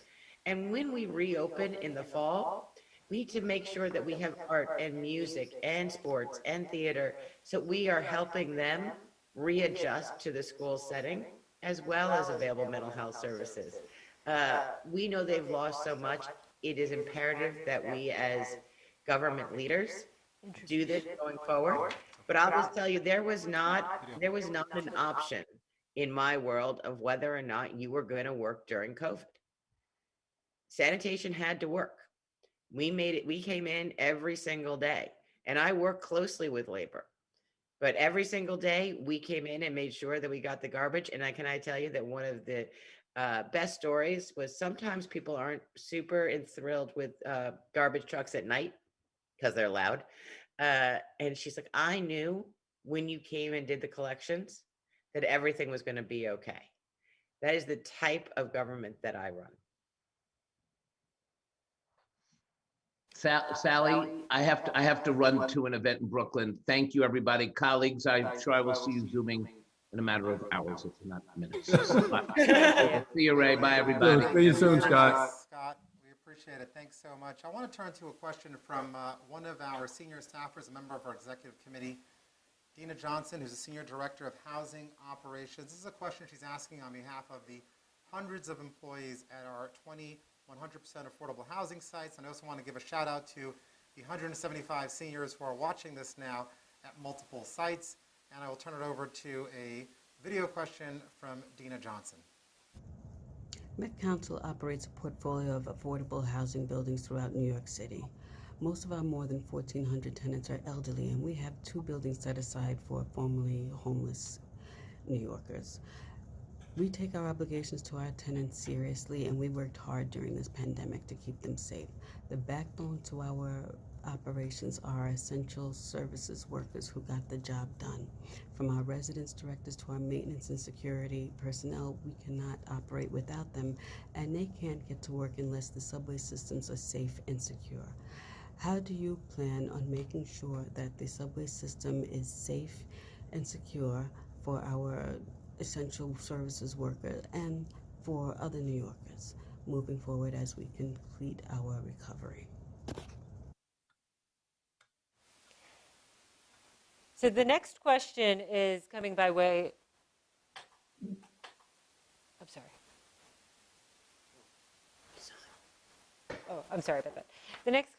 And when we reopen in the fall, we need to make sure that we have art and music and sports and theater, so we are helping them readjust to the school setting as well as available mental health services. We know they've lost so much. It is imperative that we as government leaders do this going forward. But I'll just tell you, there was not an option in my world of whether or not you were going to work during COVID. Sanitation had to work. We came in every single day, and I work closely with labor. But every single day we came in and made sure that we got the garbage. And I tell you that one of the best stories was sometimes people aren't super enthralled with garbage trucks at night because they're loud. And she's like, I knew when you came and did the collections that everything was going to be okay. That is the type of government that I run. Sally, I have to run to an event in Brooklyn. Thank you, everybody. Colleagues, I'm sure I will see you Zooming in a matter of hours, if not minutes. See you, Ray. Bye, everybody. See you soon, Scott. Scott, we appreciate it. Thanks so much. I want to turn to a question from one of our senior staffers, a member of our executive committee, Dina Johnson, who's a senior director of housing operations. This is a question she's asking on behalf of the hundreds of employees at our 100% affordable housing sites. And I also want to give a shout out to the 175 seniors who are watching this now at multiple sites. And I will turn it over to a video question from Dina Johnson. Met Council operates a portfolio of affordable housing buildings throughout New York City. Most of our more than 1,400 tenants are elderly, and we have 2 buildings set aside for formerly homeless New Yorkers. We take our obligations to our tenants seriously, and we worked hard during this pandemic to keep them safe. The backbone to our operations are our essential services workers who got the job done. From our residence directors to our maintenance and security personnel, we cannot operate without them, and they can't get to work unless the subway systems are safe and secure. How do you plan on making sure that the subway system is safe and secure for our essential services workers and for other New Yorkers moving forward as we complete our recovery? So the next question is coming by way, I'm sorry. Oh, I'm sorry about that. The next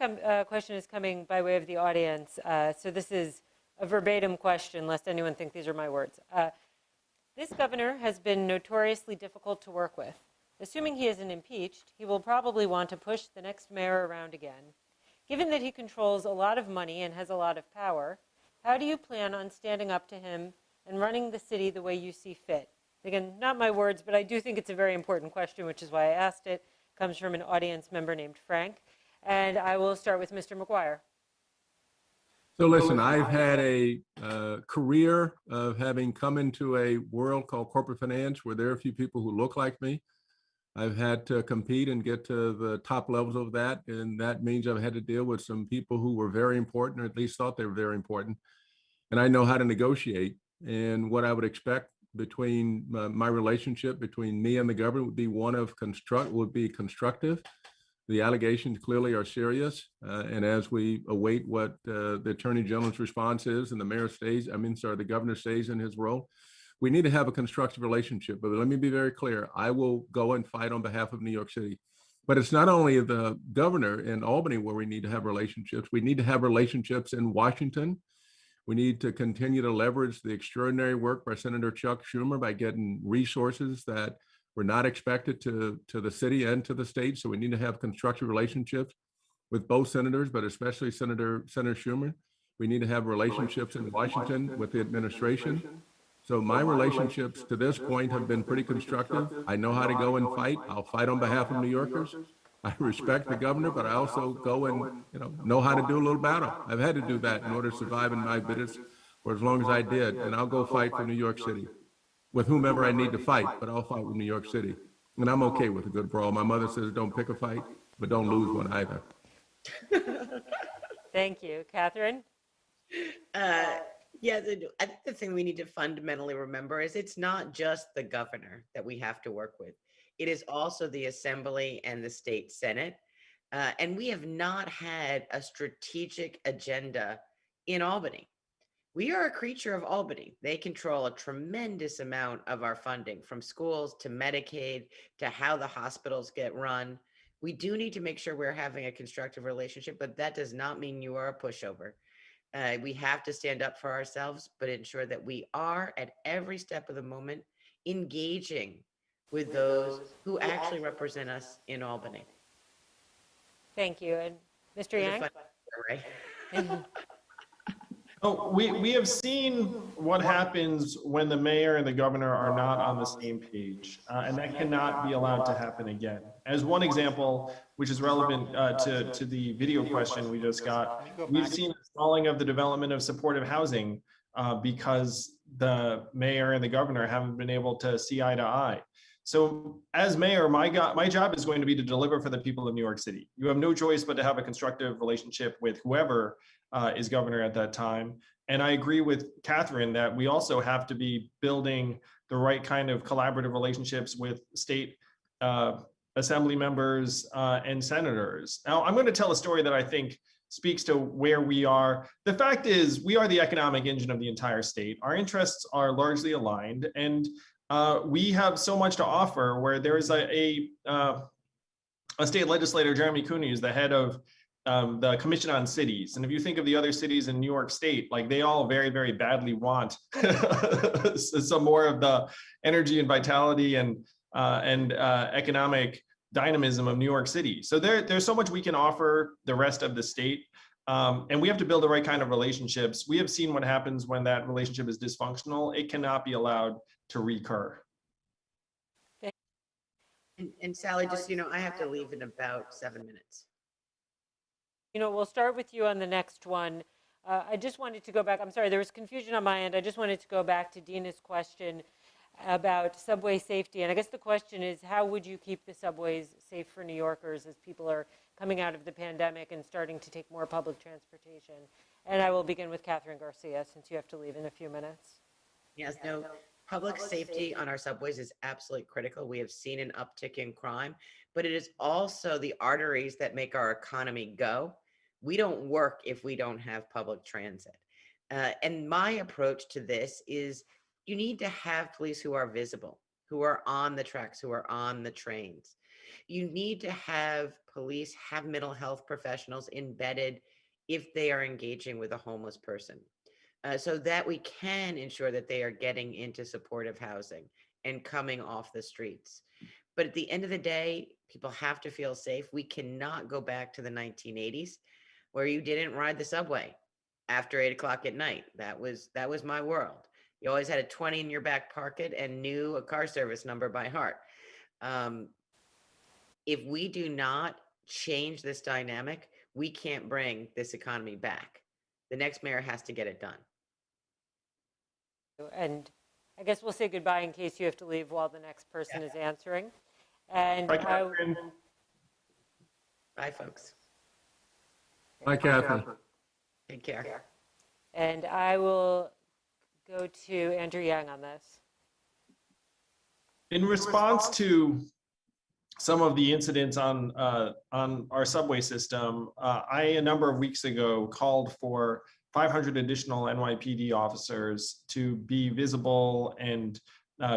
question is coming by way of the audience. So this is a verbatim question, lest anyone think these are my words. This governor has been notoriously difficult to work with. Assuming he isn't impeached, he will probably want to push the next mayor around again. Given that he controls a lot of money and has a lot of power, how do you plan on standing up to him and running the city the way you see fit? Again, not my words, but I do think it's a very important question, which is why I asked it. It comes from an audience member named Frank. And I will start with Mr. McGuire. So listen, I've had a career of having come into a world called corporate finance where there are a few people who look like me. I've had to compete and get to the top levels of that. And that means I've had to deal with some people who were very important, or at least thought they were very important. And I know how to negotiate. And what I would expect between my relationship between me and the government would be one of constructive. The allegations clearly are serious. And as we await what the Attorney General's response is and the governor stays in his role, we need to have a constructive relationship. But let me be very clear. I will go and fight on behalf of New York City. But it's not only the governor in Albany where we need to have relationships. We need to have relationships in Washington. We need to continue to leverage the extraordinary work by Senator Chuck Schumer by getting resources that were not expected to the city and to the state. So we need to have constructive relationships with both senators, but especially Senator Schumer. We need to have relationships in Washington with the administration. So my relationships to this point have been pretty constructive. I know how to go and fight. I'll fight on behalf of New Yorkers. I respect the governor, but I also go and know how to do a little battle. I've had to do that in order to survive in my business for as long as I did, and I'll go fight for New York City. with whomever I need to fight, but I'll fight with New York City. And I'm okay with a good brawl. My mother says don't pick a fight, but don't lose one either. Thank you. Kathryn? Yeah, I think the thing we need to fundamentally remember is it's not just the governor that we have to work with. It is also the Assembly and the state Senate. And we have not had a strategic agenda in Albany. We are a creature of Albany. They control a tremendous amount of our funding, from schools to Medicaid to how the hospitals get run. We do need to make sure we're having a constructive relationship, but that does not mean you are a pushover. We have to stand up for ourselves, but ensure that we are at every step of the moment engaging with those who actually represent us in Albany. Thank you. And Mr. Yang? Oh, we have seen what happens when the mayor and the governor are not on the same page, and that cannot be allowed to happen again. As one example, which is relevant to the video question we just got, we've seen a stalling of the development of supportive housing because the mayor and the governor haven't been able to see eye to eye. So as mayor, my job is going to be to deliver for the people of New York City. You have no choice but to have a constructive relationship with whoever is governor at that time. And I agree with Kathryn that we also have to be building the right kind of collaborative relationships with state assembly members and senators. Now, I'm going to tell a story that I think speaks to where we are. The fact is, we are the economic engine of the entire state. Our interests are largely aligned, and we have so much to offer, where there is a state legislator, Jeremy Cooney, is the head of the Commission on Cities. And if you think of the other cities in New York State, like they all very, very badly want some more of the energy and vitality and economic dynamism of New York City. So there's so much we can offer the rest of the state. And we have to build the right kind of relationships. We have seen what happens when that relationship is dysfunctional. It cannot be allowed to recur. And Sally, just, I have to leave in about 7 minutes. We'll start with you on the next one. I just wanted to go back. I'm sorry, there was confusion on my end. I just wanted to go back to Dina's question about subway safety. And I guess the question is, how would you keep the subways safe for New Yorkers as people are coming out of the pandemic and starting to take more public transportation? And I will begin with Kathryn Garcia, since you have to leave in a few minutes. Yes, no, public safety on our subways is absolutely critical. We have seen an uptick in crime, but it is also the arteries that make our economy go. We don't work if we don't have public transit. And my approach to this is, you need to have police who are visible, who are on the tracks, who are on the trains. You need to have police have mental health professionals embedded if they are engaging with a homeless person, so that we can ensure that they are getting into supportive housing and coming off the streets. But at the end of the day, people have to feel safe. We cannot go back to the 1980s where you didn't ride the subway after 8 o'clock at night. That was my world. You always had a 20 in your back pocket and knew a car service number by heart. If we do not change this dynamic, we can't bring this economy back. The next mayor has to get it done. And I guess we'll say goodbye in case you have to leave while the next person is answering. And Bye, Kathryn. Bye, folks. Bye, Kathryn. Take care. And I will go to Andrew Yang on this. In response to some of the incidents on our subway system, I, a number of weeks ago, called for 500 additional NYPD officers to be visible and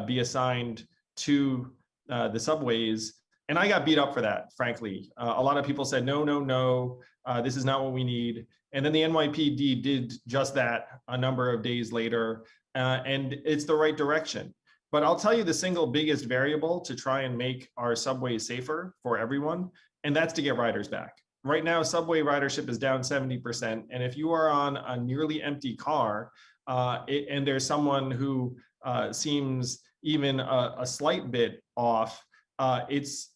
be assigned to the subways. And I got beat up for that, frankly. A lot of people said, no, this is not what we need. And then the NYPD did just that a number of days later, and it's the right direction. But I'll tell you the single biggest variable to try and make our subways safer for everyone, and that's to get riders back. Right now, subway ridership is down 70%. And if you are on a nearly empty car and there's someone who seems even a slight bit off, it's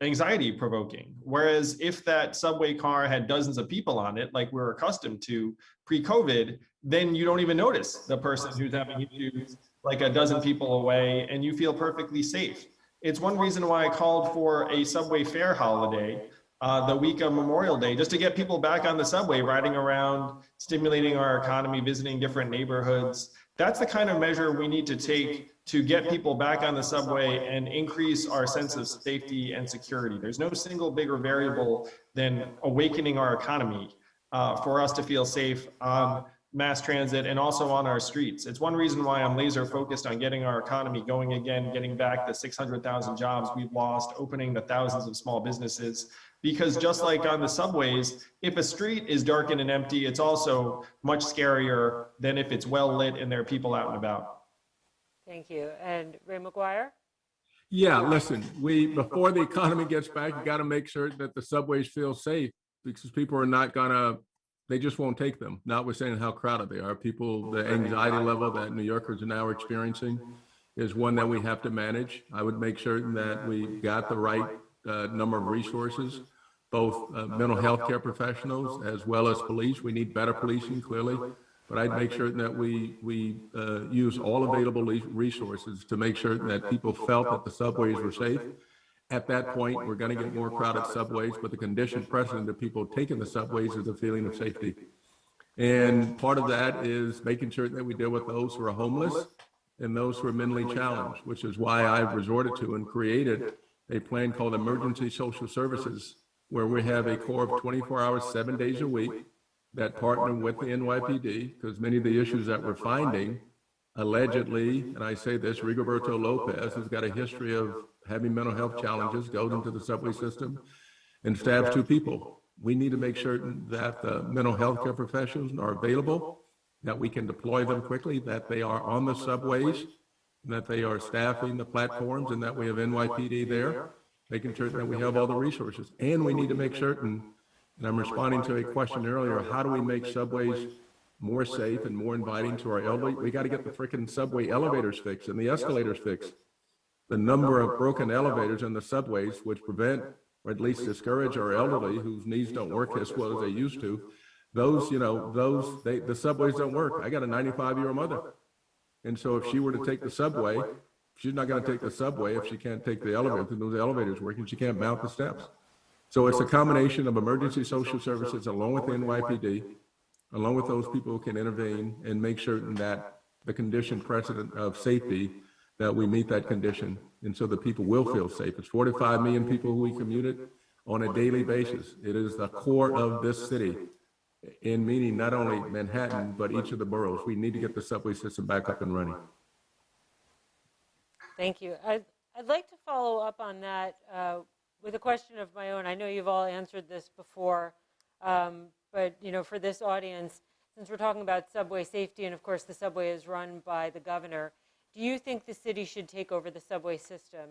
anxiety provoking. Whereas if that subway car had dozens of people on it, like we're accustomed to pre-COVID, then you don't even notice the person who's having issues like a dozen people away and you feel perfectly safe. It's one reason why I called for a subway fare holiday the week of Memorial Day, just to get people back on the subway, riding around, stimulating our economy, visiting different neighborhoods. That's the kind of measure we need to take to get people back on the subway and increase our sense of safety and security. There's no single bigger variable than awakening our economy for us to feel safe on mass transit and also on our streets. It's one reason why I'm laser focused on getting our economy going again, getting back the 600,000 jobs we've lost, opening the thousands of small businesses. Because just like on the subways, if a street is darkened and empty, it's also much scarier than if it's well lit and there are people out and about. Thank you. And Ray McGuire? Yeah, listen, before the economy gets back, you got to make sure that the subways feel safe, because people are not gonna, they just won't take them, notwithstanding how crowded they are. People, the anxiety level that New Yorkers are now experiencing is one that we have to manage. I would make certain that we got the right number of resources, both mental health care professionals as well as police. We need better policing, clearly, but I'd make sure that we use all available resources to make sure that people felt that the subways were safe. At that point, we're going to get more crowded subways, but the condition precedent of people taking the subways is a feeling of safety. And part of that is making sure that we deal with those who are homeless and those who are mentally challenged, which is why I've resorted to and created a plan called Emergency Social Services, where we have a core of 24 hours, 7 days a week that partner with the NYPD, because many of the issues that we're finding, allegedly, and I say this, Rigoberto Lopez has got a history of having mental health challenges, goes into the subway system and stabs 2 people. We need to make certain that the mental health care professionals are available, that we can deploy them quickly, that they are on the subways, that they are staffing the platforms, and that we have NYPD there, making sure that we have all the resources. And we need to make certain, and I'm responding to a question earlier, how do we make subways more safe and more inviting to our elderly? We got to get the freaking subway elevators fixed and the escalators fixed. The number of broken elevators in the subways, which prevent, or at least discourage our elderly whose knees don't work as well as they used to, the subways don't work. I got a 95-year-old mother. And so if she were to take the subway, she's not going to take the subway if she can't take the elevator, because those elevators working, she can't mount the steps. So it's a combination of emergency social services along with the NYPD, along with those people who can intervene and make certain that the condition precedent of safety, that we meet that condition. And so the people will feel safe. It's 45 million people who we commuted on a daily basis. It is the core of this city, in meaning not only Manhattan, but each of the boroughs. We need to get the subway system back up and running. Thank you. I'd like to follow up on that with a question of my own. I know you've all answered this before, but for this audience, since we're talking about subway safety, and of course the subway is run by the governor, do you think the city should take over the subway system?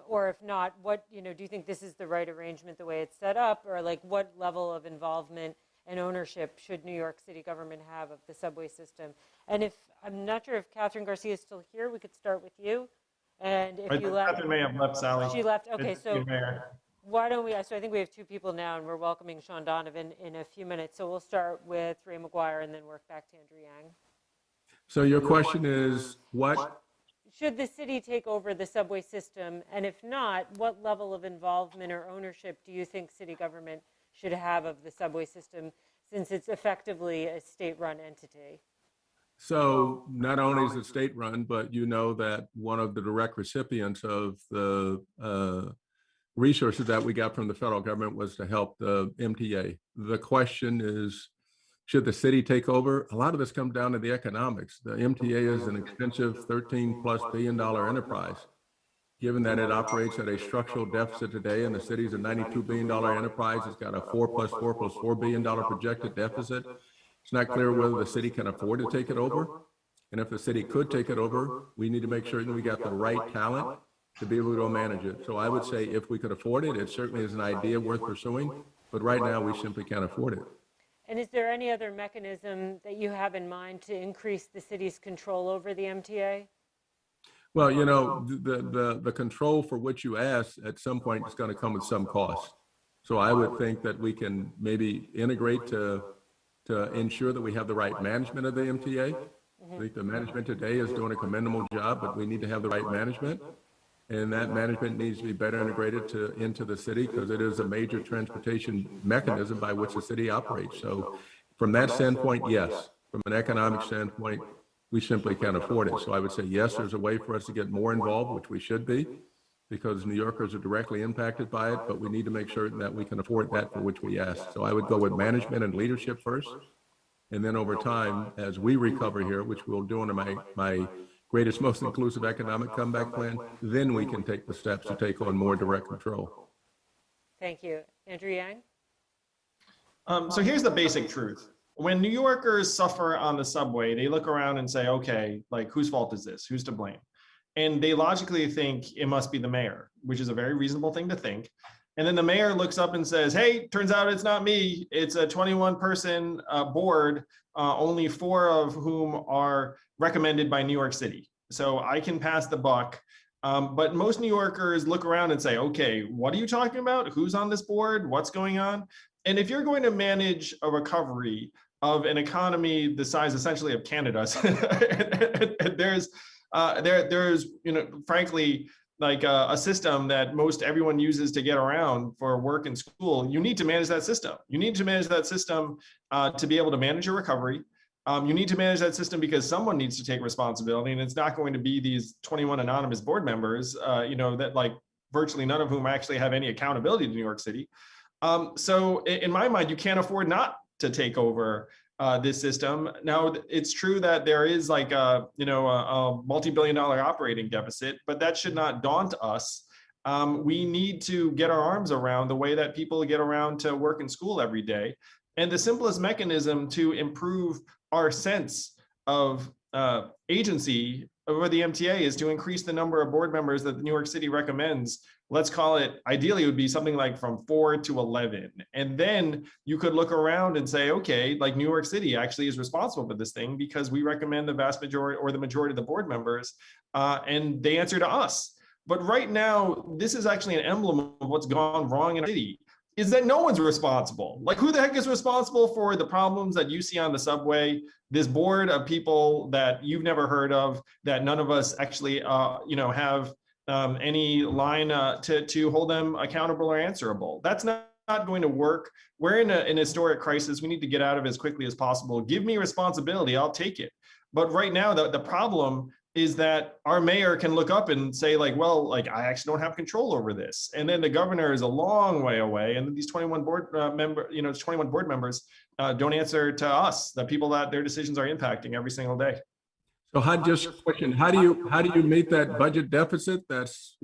Or if not, what do you think this is the right arrangement the way it's set up, or like what level of involvement and ownership should New York City government have of the subway system? And if, I'm not sure if Kathryn Garcia is still here, we could start with you. And if you left. Kathryn may have left, Sally. She left, okay, so why don't we, so I think we have 2 people now, and we're welcoming Shaun Donovan in a few minutes. So we'll start with Ray McGuire and then work back to Andrew Yang. So your question is what? Should the city take over the subway system? And if not, what level of involvement or ownership do you think city government should have of the subway system, since it's effectively a state-run entity? So not only is it state-run, but you know that one of the direct recipients of the resources that we got from the federal government was to help the MTA. The question is, should the city take over? A lot of this comes down to the economics. The MTA is an expensive $13+ billion enterprise. Given that it operates at a structural deficit today, and the city's a $92 billion enterprise, it's got a $4 billion projected deficit. It's not clear whether the city can afford to take it over. And if the city could take it over, we need to make sure that we got the right talent to be able to manage it. So I would say if we could afford it, it certainly is an idea worth pursuing, but right now we simply can't afford it. And is there any other mechanism that you have in mind to increase the city's control over the MTA? Well, the control for which you ask at some point is going to come with some cost. So I would think that we can maybe integrate to ensure that we have the right management of the MTA, I think the management today is doing a commendable job, but we need to have the right management. And that management needs to be better integrated into the city because it is a major transportation mechanism by which the city operates. So from that standpoint, yes. From an economic standpoint, we simply can't afford it. So I would say, yes, there's a way for us to get more involved, which we should be, because New Yorkers are directly impacted by it, but we need to make certain that we can afford that for which we ask. So I would go with management and leadership first. And then over time, as we recover here, which we'll do under my greatest, most inclusive economic comeback plan, then we can take the steps to take on more direct control. Thank you. Andrew Yang? So here's the basic truth. When New Yorkers suffer on the subway, they look around and say, okay, like, whose fault is this? Who's to blame? And they logically think it must be the mayor, which is a very reasonable thing to think. And then the mayor looks up and says, hey, turns out it's not me. It's a 21-person board, only 4 of whom are recommended by New York City. So I can pass the buck. But most New Yorkers look around and say, okay, what are you talking about? Who's on this board? What's going on? And if you're going to manage a recovery of an economy the size essentially of Canada's, there's frankly, like a system that most everyone uses to get around for work and school, you need to manage that system. You need to manage that system to be able to manage your recovery. You need to manage that system because someone needs to take responsibility, and it's not going to be these 21 anonymous board members, that like virtually none of whom actually have any accountability to New York City. So in my mind, you can't afford not to take over this system. Now, it's true that there is like a multi-billion-dollar operating deficit, but that should not daunt us. We need to get our arms around the way that people get around to work and school every day. And the simplest mechanism to improve our sense of agency over the MTA is to increase the number of board members that New York City recommends. Let's call it, ideally it would be something like from 4 to 11. And then you could look around and say, okay, like New York City actually is responsible for this thing because we recommend the vast majority or the majority of the board members, and they answer to us. But right now, this is actually an emblem of what's gone wrong in a city, is that no one's responsible. Like, who the heck is responsible for the problems that you see on the subway? This board of people that you've never heard of, that none of us actually, have any line to hold them accountable or answerable. That's not going to work. We're in an historic crisis. We need to get out of it as quickly as possible. Give me responsibility, I'll take it. But right now, the problem is that our mayor can look up and say, like, well, like, I actually don't have control over this. And then the governor is a long way away. And these 21 board members don't answer to us, the people that their decisions are impacting every single day. So how do you meet that budget deficit? That's,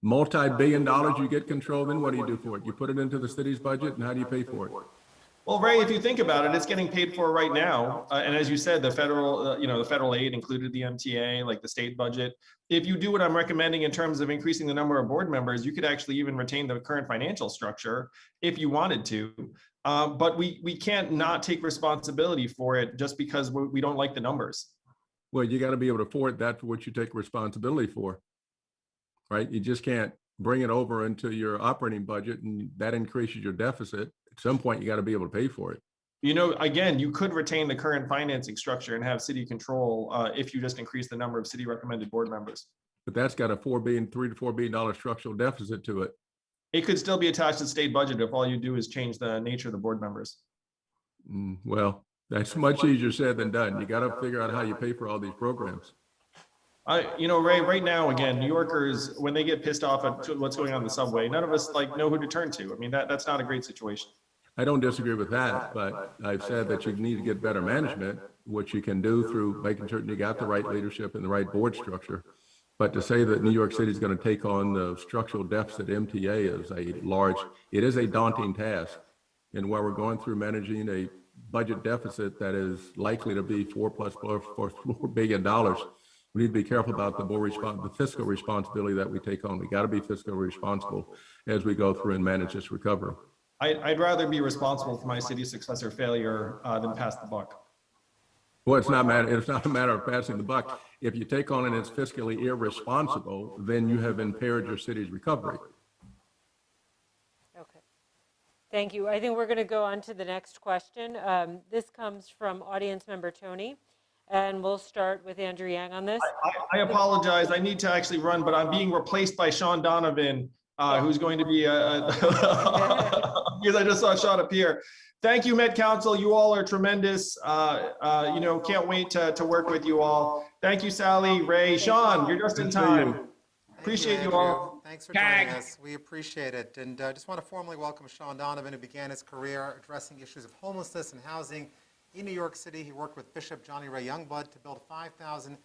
multi-billion dollars you get control. Then what do you do for it? You put it into the city's budget, and how do you pay for it? Well, Ray, if you think about it, it's getting paid for right now. And as you said, the federal aid included the MTA, like the state budget. If you do what I'm recommending in terms of increasing the number of board members, you could actually even retain the current financial structure if you wanted to. But we can't not take responsibility for it just because we don't like the numbers. Well, you got to be able to afford that for what you take responsibility for, right? You just can't bring it over into your operating budget and that increases your deficit. At some point, you got to be able to pay for it. Again, you could retain the current financing structure and have city control if you just increase the number of city recommended board members. But that's got a $3 to $4 billion structural deficit to it. It could still be attached to the state budget if all you do is change the nature of the board members. Well, that's much easier said than done. You got to figure out how you pay for all these programs. Ray, right now, again, New Yorkers, when they get pissed off at what's going on in the subway, none of us know who to turn to. I mean, that's not a great situation. I don't disagree with that, but I've said that you need to get better management, which you can do through making certain you got the right leadership and the right board structure. But to say that New York City is going to take on the structural deficit MTA is it is a daunting task. And while we're going through managing a budget deficit that is likely to be $4 billion, we need to be careful about the fiscal responsibility that we take on. We got to be fiscally responsible as we go through and manage this recovery. I'd rather be responsible for my city's success or failure than pass the buck. Well, it's not a matter of passing the buck. If you take on and it's fiscally irresponsible, then you have impaired your city's recovery. Okay. Thank you. I think we're going to go on to the next question. This comes from audience member Tony. And we'll start with Andrew Yang on this. I apologize. I need to actually run, but I'm being replaced by Shaun Donovan, who's going to be because I just saw Shaun appear. Thank you, Met Council. You all are tremendous. Can't wait to work with you all. Thank you, Sally, Ray, Shaun. You're just in time. Appreciate you all. Thanks for joining us. We appreciate it. And I just want to formally welcome Shaun Donovan, who began his career addressing issues of homelessness and housing in New York City. He worked with Bishop Johnny Ray Youngblood to build 5,000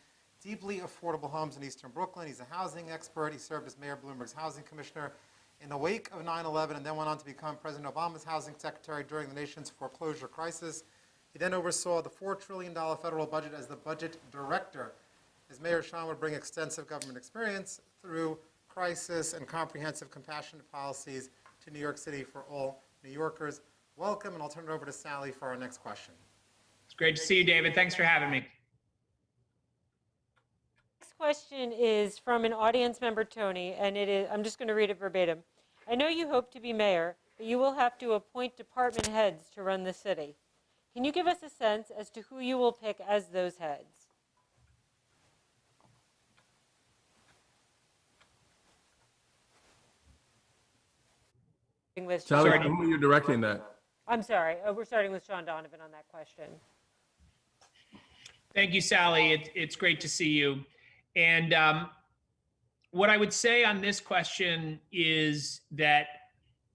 deeply affordable homes in Eastern Brooklyn. He's a housing expert. He served as Mayor Bloomberg's housing commissioner in the wake of 9/11 and then went on to become President Obama's housing secretary during the nation's foreclosure crisis. He then oversaw the $4 trillion federal budget as the budget director. As mayor, Shaun would bring extensive government experience through crisis and comprehensive compassionate policies to New York City for all New Yorkers. Welcome, and I'll turn it over to Sally for our next question. It's great to see you, David. Thanks for having me. Next question is from an audience member, Tony, and it is, I'm just going to read it verbatim. I know you hope to be mayor, but you will have to appoint department heads to run the city. Can you give us a sense as to who you will pick as those heads? Sally, who are you directing that? I'm sorry. We're starting with Shaun Donovan on that question. Thank you, Sally. It's great to see you. And what I would say on this question is that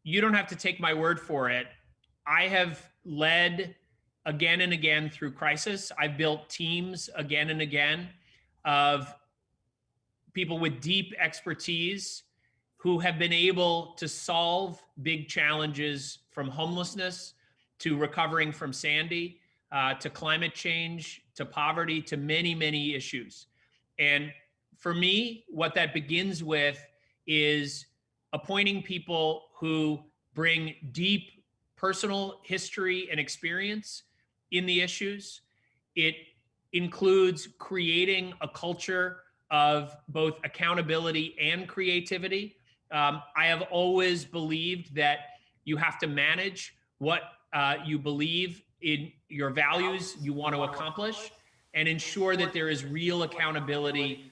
you don't have to take my word for it. I have led again and again through crisis. I've built teams again and again of people with deep expertise who have been able to solve big challenges, from homelessness to recovering from Sandy, to climate change, to poverty, to many, many issues. And for me, what that begins with is appointing people who bring deep personal history and experience in the issues. It includes creating a culture of both accountability and creativity. I have always believed that you have to manage what you believe in, your values you want to accomplish, and ensure that there is real accountability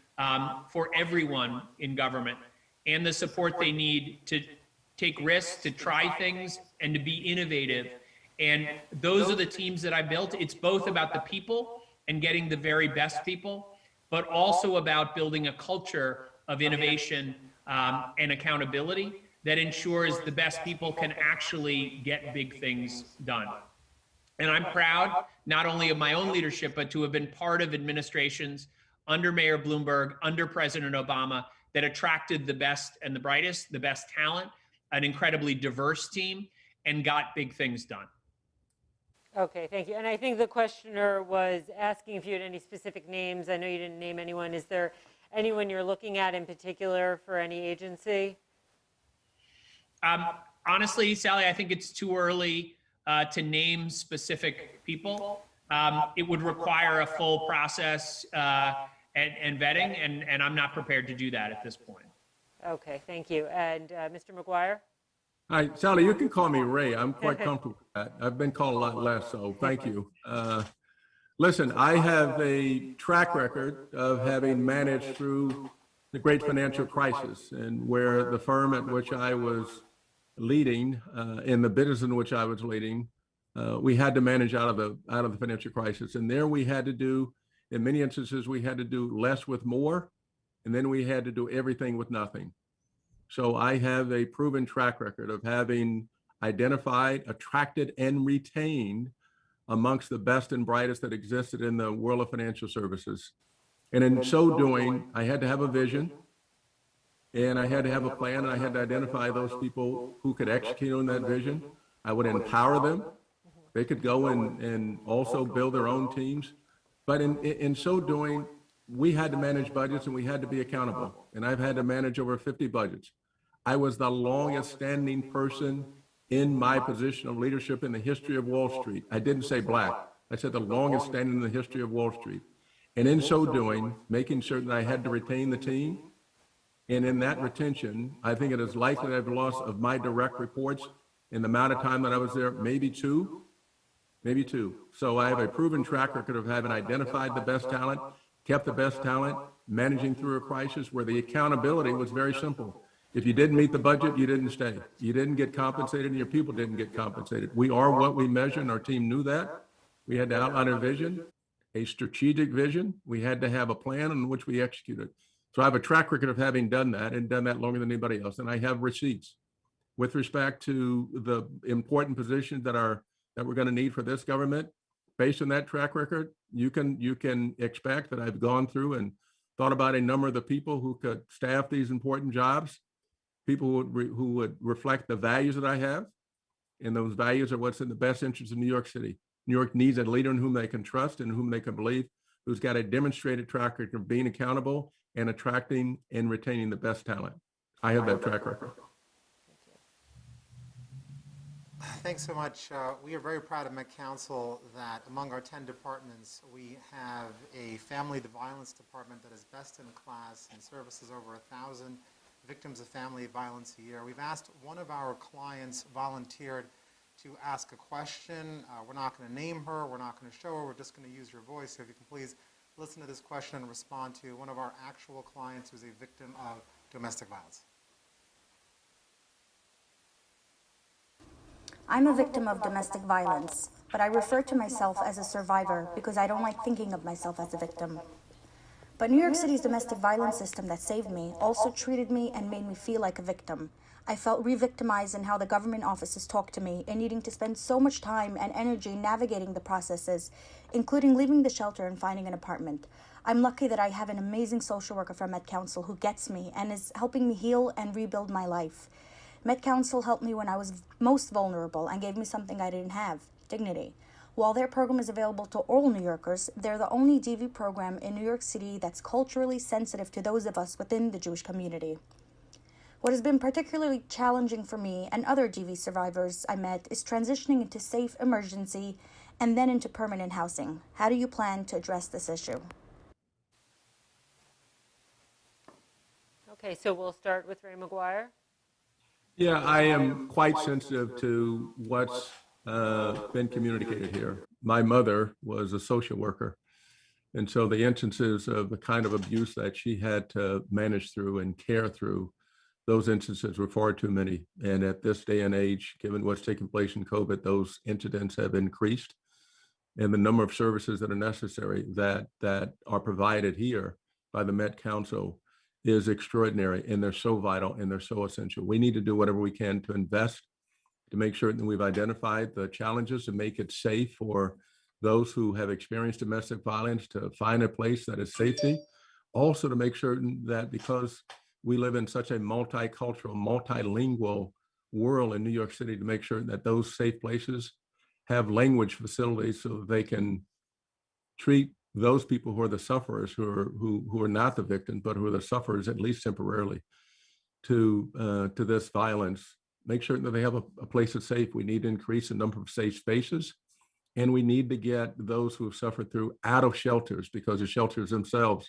for everyone in government and the support they need to take risks, to try things, and to be innovative. And those are the teams that I built. It's both about the people and getting the very best people, but also about building a culture of innovation and accountability that ensures the best people can actually get big things done. And I'm proud not only of my own leadership, but to have been part of administrations under Mayor Bloomberg, under President Obama, that attracted the best and the brightest, the best talent, an incredibly diverse team, and got big things done. Okay, thank you. And I think the questioner was asking if you had any specific names. I know you didn't name anyone. Is there anyone you're looking at in particular for any agency? Honestly, Sally, I think it's too early to name specific people. It would require a full process and vetting, and I'm not prepared to do that at this point. Okay, thank you. And Mr. McGuire? Hi, Sally, you can call me Ray. I'm quite comfortable with that. I've been called a lot less, so thank you. Listen, I have a track record of having managed through the great financial crisis, and where the firm at which I was leading, in the business in which I was leading, we had to manage out of the financial crisis. And there we had to do, in many instances, we had to do less with more, and then we had to do everything with nothing. So I have a proven track record of having identified, attracted, and retained amongst the best and brightest that existed in the world of financial services. And in so doing, I had to have a vision, and I had to have a plan, and I had to identify those people who could execute on that vision. I would empower them. They could go and also build their own teams. But in so doing, we had to manage budgets, and we had to be accountable. And I've had to manage over 50 budgets. I was the longest standing person in my position of leadership in the history of Wall Street. I didn't say black. I said the longest standing in the history of Wall Street. And in so doing, making certain I had to retain the team. And in that retention, I think it is likely I've lost of my direct reports in the amount of time that I was there, maybe 2. maybe 2. So I have a proven track record of having identified the best talent, kept the best talent, managing through a crisis where the accountability was very simple. If you didn't meet the budget, you didn't stay. You didn't get compensated and your people didn't get compensated. We are what we measure, and our team knew that. We had to outline a vision, a strategic vision. We had to have a plan on which we executed. So I have a track record of having done that and done that longer than anybody else. And I have receipts with respect to the important positions that we're going to need for this government. Based on that track record, you can expect that I've gone through and thought about a number of the people who could staff these important jobs, people who would reflect the values that I have. And those values are what's in the best interest of New York City. New York needs a leader in whom they can trust and whom they can believe, who's got a demonstrated track record of being accountable and attracting and retaining the best talent. I have that track record. Thanks so much. We are very proud of Met Council that among our 10 departments, we have a family violence department that is best in class and services over 1,000 victims of family violence a year. We've asked one of our clients volunteered to ask a question. We're not going to name her. We're not going to show her. We're just going to use your voice. So if you can please listen to this question and respond to one of our actual clients who's a victim of domestic violence. I'm a victim of domestic violence, but I refer to myself as a survivor because I don't like thinking of myself as a victim. But New York City's domestic violence system that saved me also treated me and made me feel like a victim. I felt re-victimized in how the government offices talked to me and needing to spend so much time and energy navigating the processes, including leaving the shelter and finding an apartment. I'm lucky that I have an amazing social worker from Met Council who gets me and is helping me heal and rebuild my life. Met Council helped me when I was most vulnerable and gave me something I didn't have, dignity. While their program is available to all New Yorkers, they're the only DV program in New York City that's culturally sensitive to those of us within the Jewish community. What has been particularly challenging for me and other DV survivors I met is transitioning into safe emergency and then into permanent housing. How do you plan to address this issue? Okay, so we'll start with Ray McGuire. Yeah, I am quite sensitive to what's been communicated here. My mother was a social worker, and so the instances of the kind of abuse that she had to manage through and care through, those instances were far too many. And at this day and age, given what's taken place in COVID, those incidents have increased. And the number of services that are necessary that are provided here by the Met Council is extraordinary, and they're so vital and they're so essential. We need to do whatever we can to invest, to make sure that we've identified the challenges, to make it safe for those who have experienced domestic violence, to find a place that is safety. Also to make certain that because we live in such a multicultural, multilingual world in New York City, to make sure that those safe places have language facilities so that they can treat those people who are the sufferers, who are not the victims, but who are the sufferers, at least temporarily, to this violence. Make sure that they have a place that's safe. We need to increase the number of safe spaces, and we need to get those who have suffered through out of shelters, because the shelters themselves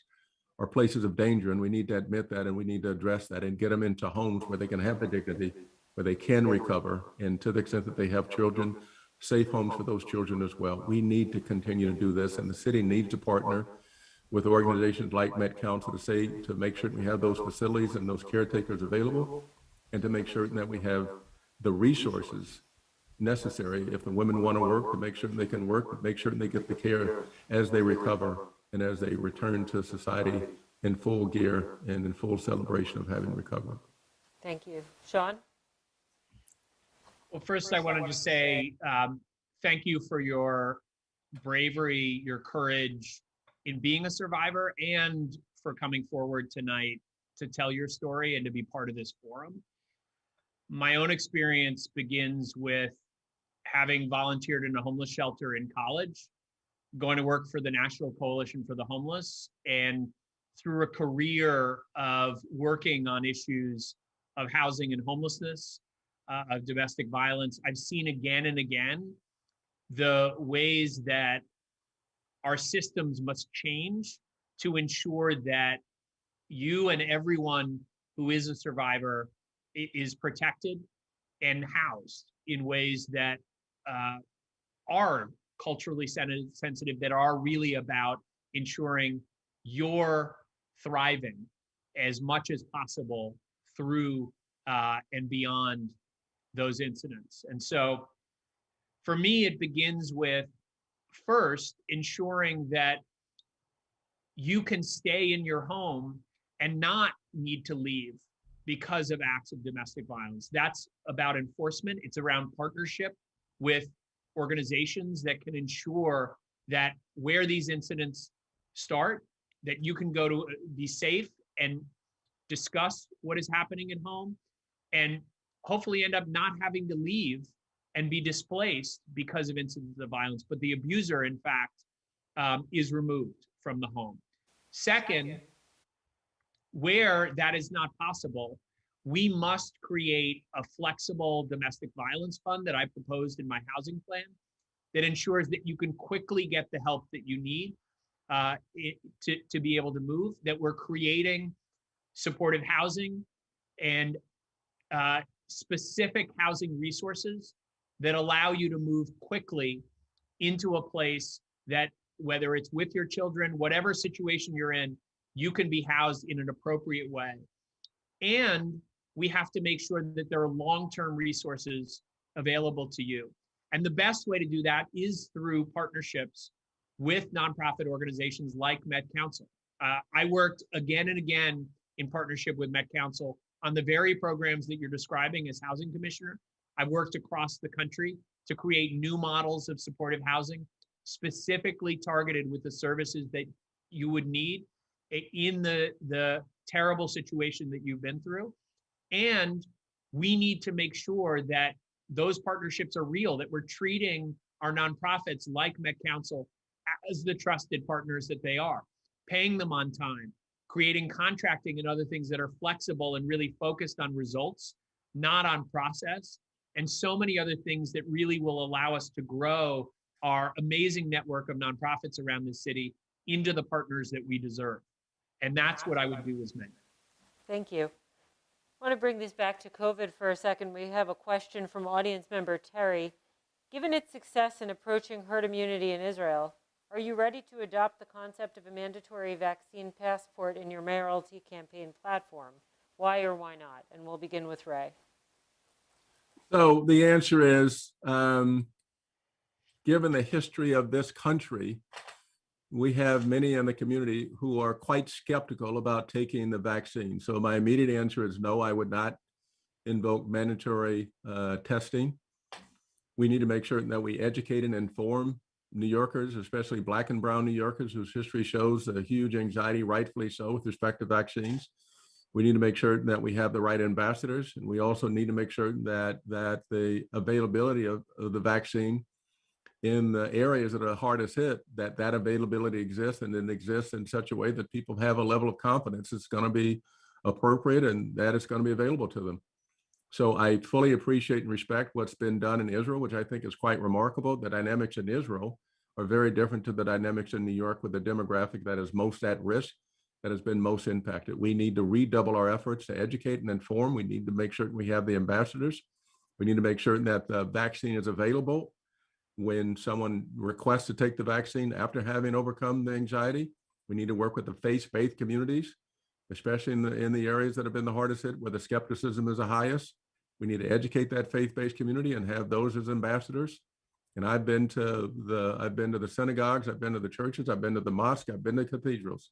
are places of danger, and we need to admit that, and we need to address that, and get them into homes where they can have the dignity, where they can recover, and to the extent that they have children, safe homes for those children as well. We need to continue to do this, and the city needs to partner with organizations like Met Council to make sure that we have those facilities and those caretakers available, and to make sure that we have the resources necessary if the women want to work, to make sure they can work, to make sure they get the care as they recover and as they return to society in full gear and in full celebration of having recovered. Thank you. Shaun? Well, first I wanted to say thank you for your bravery, your courage in being a survivor, and for coming forward tonight to tell your story and to be part of this forum. My own experience begins with having volunteered in a homeless shelter in college, going to work for the National Coalition for the Homeless, and through a career of working on issues of housing and homelessness, of domestic violence, I've seen again and again the ways that our systems must change to ensure that you and everyone who is a survivor is protected and housed in ways that are culturally sensitive, that are really about ensuring you're thriving as much as possible through and beyond those incidents. And so for me, it begins with first ensuring that you can stay in your home and not need to leave because of acts of domestic violence. That's about enforcement. It's around partnership with organizations that can ensure that where these incidents start, that you can go to be safe and discuss what is happening at home, and hopefully end up not having to leave and be displaced because of incidents of violence. But the abuser, in fact, is removed from the home. Second, where that is not possible, we must create a flexible domestic violence fund that I proposed in my housing plan that ensures that you can quickly get the help that you need to be able to move, that we're creating supportive housing and specific housing resources that allow you to move quickly into a place that, whether it's with your children, whatever situation you're in, you can be housed in an appropriate way. And we have to make sure that there are long-term resources available to you. And the best way to do that is through partnerships with nonprofit organizations like Met Council. I worked again and again in partnership with Met Council on the very programs that you're describing as housing commissioner. I've worked across the country to create new models of supportive housing, specifically targeted with the services that you would need in the terrible situation that you've been through. And we need to make sure that those partnerships are real, that we're treating our nonprofits like Met Council as the trusted partners that they are, paying them on time, creating contracting and other things that are flexible and really focused on results, not on process, and so many other things that really will allow us to grow our amazing network of nonprofits around the city into the partners that we deserve. And that's what I would do as Met. Thank you. I want to bring this back to COVID for a second. We have a question from audience member Terry. Given its success in approaching herd immunity in Israel, are you ready to adopt the concept of a mandatory vaccine passport in your Mayoral campaign platform? Why or why not? And we'll begin with Ray. So the answer is, given the history of this country, we have many in the community who are quite skeptical about taking the vaccine. So my immediate answer is no, I would not invoke mandatory testing. We need to make sure that we educate and inform New Yorkers, especially Black and brown New Yorkers, whose history shows a huge anxiety, rightfully so, with respect to vaccines. We need to make sure that we have the right ambassadors, and we also need to make sure that the availability of the vaccine in the areas that are hardest hit, that availability exists, and it exists in such a way that people have a level of confidence it's going to be appropriate and that it's going to be available to them. So I fully appreciate and respect what's been done in Israel, which I think is quite remarkable. The dynamics in Israel are very different to the dynamics in New York, with the demographic that is most at risk, that has been most impacted. We need to redouble our efforts to educate and inform. We need to make sure we have the ambassadors. We need to make sure that the vaccine is available when someone requests to take the vaccine after having overcome the anxiety. We need to work with the faith-based communities, especially in the areas that have been the hardest hit, where the skepticism is the highest. We need to educate that faith-based community and have those as ambassadors. And I've been to the synagogues, I've been to the churches, I've been to the mosque, I've been to cathedrals,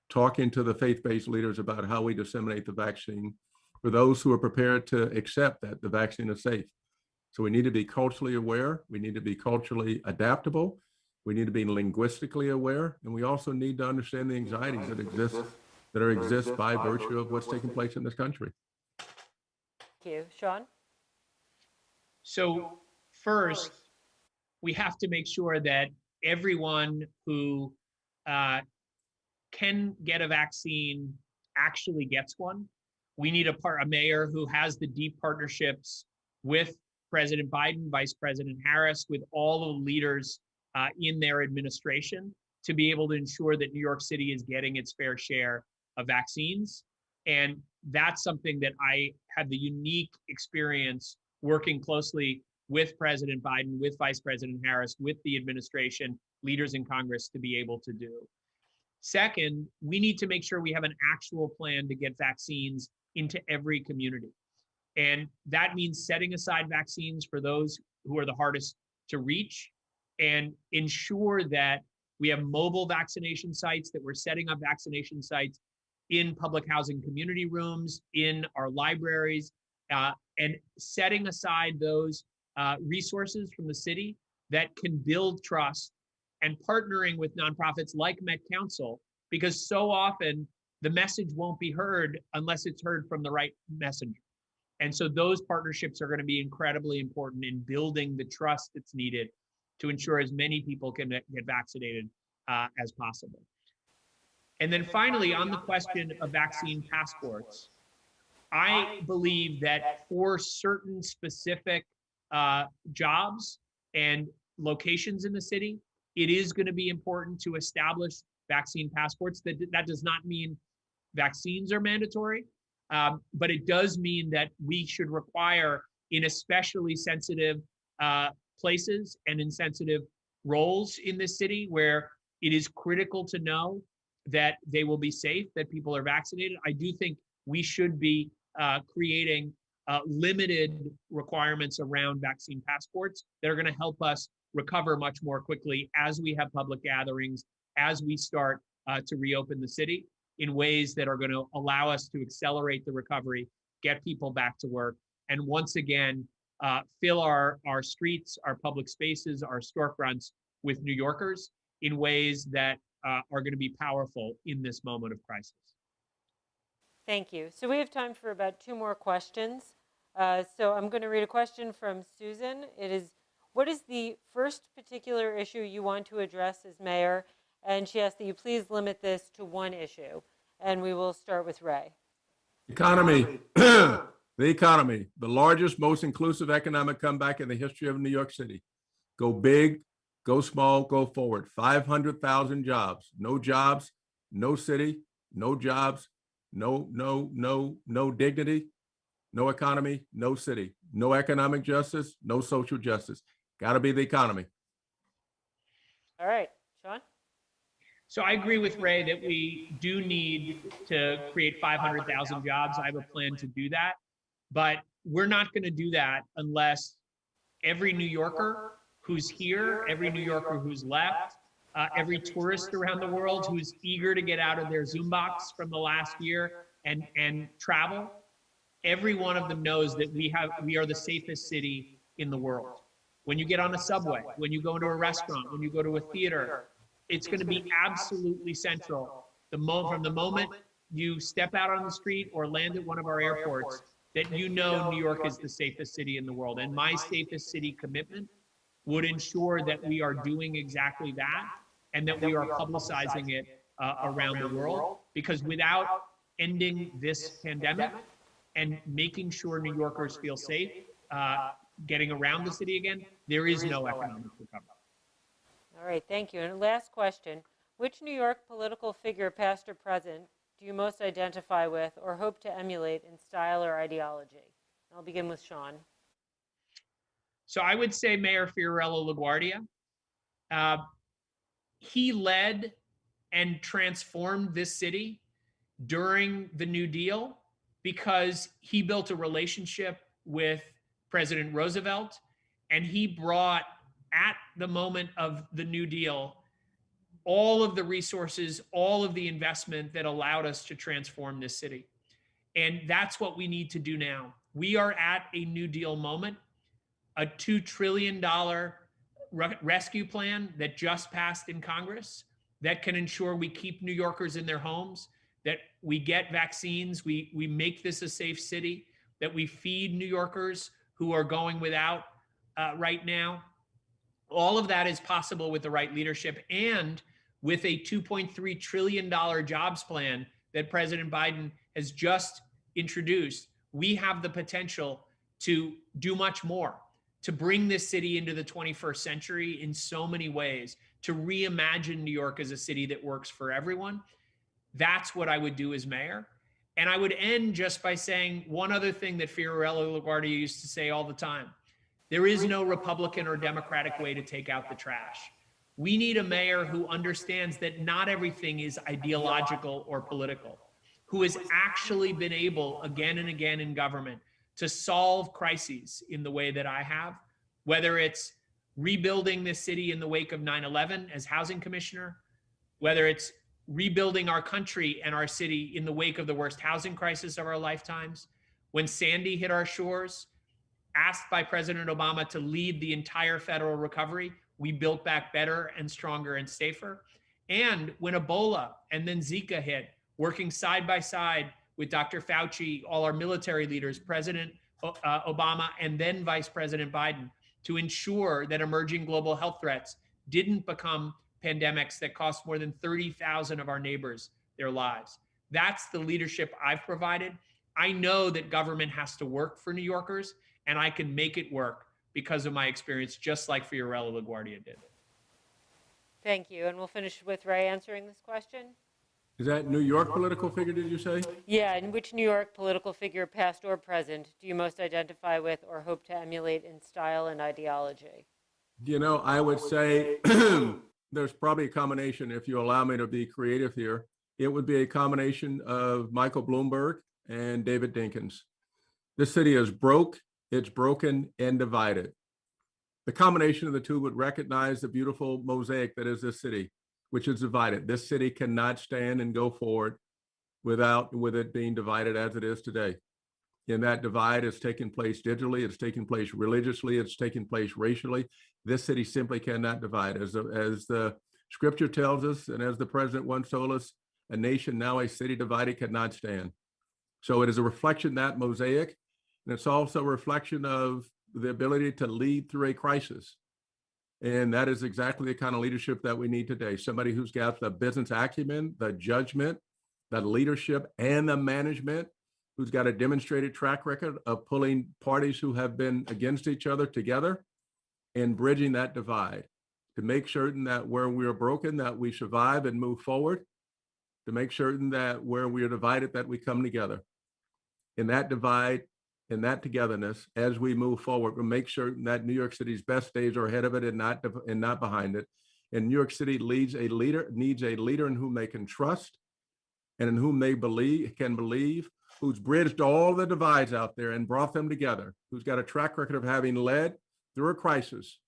talking to the faith-based leaders about how we disseminate the vaccine for those who are prepared to accept that the vaccine is safe. So we need to be culturally aware. We need to be culturally adaptable. We need to be linguistically aware. And we also need to understand the anxieties that exist by virtue of what's taking place in this country. Thank you. Shaun? So first, we have to make sure that everyone who can get a vaccine actually gets one. We need a mayor who has the deep partnerships with President Biden, Vice President Harris, with all the leaders in their administration to be able to ensure that New York City is getting its fair share of vaccines. And that's something that I had the unique experience working closely with President Biden, with Vice President Harris, with the administration, leaders in Congress to be able to do. Second, we need to make sure we have an actual plan to get vaccines into every community. And that means setting aside vaccines for those who are the hardest to reach and ensure that we have mobile vaccination sites, that we're setting up vaccination sites in public housing community rooms, in our libraries, and setting aside those resources from the city that can build trust, and partnering with nonprofits like Met Council, because so often the message won't be heard unless it's heard from the right messenger. And so those partnerships are going to be incredibly important in building the trust that's needed to ensure as many people can get vaccinated as possible. And then finally, on the question of vaccine passports, I believe that for certain specific jobs and locations in the city, it is going to be important to establish vaccine passports. That does not mean vaccines are mandatory, but it does mean that we should require, in especially sensitive places and in sensitive roles in this city where it is critical to know that they will be safe, that people are vaccinated. I do think we should be creating limited requirements around vaccine passports that are going to help us recover much more quickly as we have public gatherings, as we start to reopen the city in ways that are going to allow us to accelerate the recovery, get people back to work, and once again, fill our streets, our public spaces, our storefronts with New Yorkers in ways that are going to be powerful in this moment of crisis. Thank you. So we have time for about 2 more questions. So I'm going to read a question from Susan. It is, what is the first particular issue you want to address as mayor? And she asks that you please limit this to 1 issue. And we will start with Ray. Economy. The economy, the largest, most inclusive economic comeback in the history of New York City. Go big, go small, go forward. 500,000 jobs. No jobs, no city, no jobs, no dignity, no economy, no city, no economic justice, no social justice. Got to be the economy. All right, Shaun? So I agree with Ray that we do need to create 500,000 jobs. I have a plan to do that, but we're not going to do that unless every New Yorker who's here, every New Yorker who's left, every tourist around the world who's eager to get out of their Zoom box from the last year and travel, every one of them knows that we are the safest city in the world. When you get on a subway, when you go into a restaurant, when you go to a theater, it's going to be absolutely central from the moment you step out on the street or land at one of our airports that you know New York is the safest city in the world. And my safest city commitment would ensure that we are doing exactly that and that we are publicizing it around the world. Because without ending this pandemic and making sure New Yorkers feel safe, getting around the city again, there is no economic recovery. All right, thank you. And last question, which New York political figure, past or present, do you most identify with or hope to emulate in style or ideology? I'll begin with Shaun. So I would say Mayor Fiorello LaGuardia. He led and transformed this city during the New Deal because he built a relationship with President Roosevelt, and he brought, at the moment of the New Deal, all of the resources, all of the investment that allowed us to transform this city. And that's what we need to do now. We are at a New Deal moment, a $2 trillion rescue plan that just passed in Congress that can ensure we keep New Yorkers in their homes, that we get vaccines, we make this a safe city, that we feed New Yorkers who are going without right now. All of that is possible with the right leadership and with a $2.3 trillion jobs plan that President Biden has just introduced. We have the potential to do much more, to bring this city into the 21st century in so many ways, to reimagine New York as a city that works for everyone. That's what I would do as mayor. And I would end just by saying one other thing that Fiorello LaGuardia used to say all the time. There is no Republican or Democratic way to take out the trash. We need a mayor who understands that not everything is ideological or political, who has actually been able again and again in government to solve crises in the way that I have, whether it's rebuilding this city in the wake of 9/11 as housing commissioner, whether it's rebuilding our country and our city in the wake of the worst housing crisis of our lifetimes, when Sandy hit our shores, asked by President Obama to lead the entire federal recovery, we built back better and stronger and safer. And when Ebola and then Zika hit, working side by side with Dr. Fauci, all our military leaders, President Obama, and then Vice President Biden, to ensure that emerging global health threats didn't become pandemics that cost more than 30,000 of our neighbors their lives. That's the leadership I've provided. I know that government has to work for New Yorkers, and I can make it work because of my experience, just like Fiorella LaGuardia did. Thank you. And we'll finish with Ray answering this question. Is that New York political figure, did you say? Yeah, and which New York political figure, past or present, do you most identify with or hope to emulate in style and ideology? You know, I would say there's probably a combination, if you allow me to be creative here. It would be a combination of Michael Bloomberg and David Dinkins. This city is broke, it's broken and divided. The combination of the two would recognize the beautiful mosaic that is this city, which is divided. This city cannot stand and go forward with it being divided as it is today. And that divide is taking place digitally, it's taking place religiously, it's taking place racially. This city simply cannot divide. As the scripture tells us, and as the president once told us, a nation now a city divided cannot stand. So it is a reflection of that mosaic, and it's also a reflection of the ability to lead through a crisis. And that is exactly the kind of leadership that we need today. Somebody who's got the business acumen, the judgment, the leadership, and the management, who's got a demonstrated track record of pulling parties who have been against each other together and bridging that divide to make certain that where we are broken, that we survive and move forward, to make certain that where we are divided, that we come together. In that divide, in that togetherness, as we move forward, we'll make certain that New York City's best days are ahead of it and not behind it. And New York City needs a leader in whom they can trust and in whom they can believe, who's bridged all the divides out there and brought them together, who's got a track record of having led through a crisis,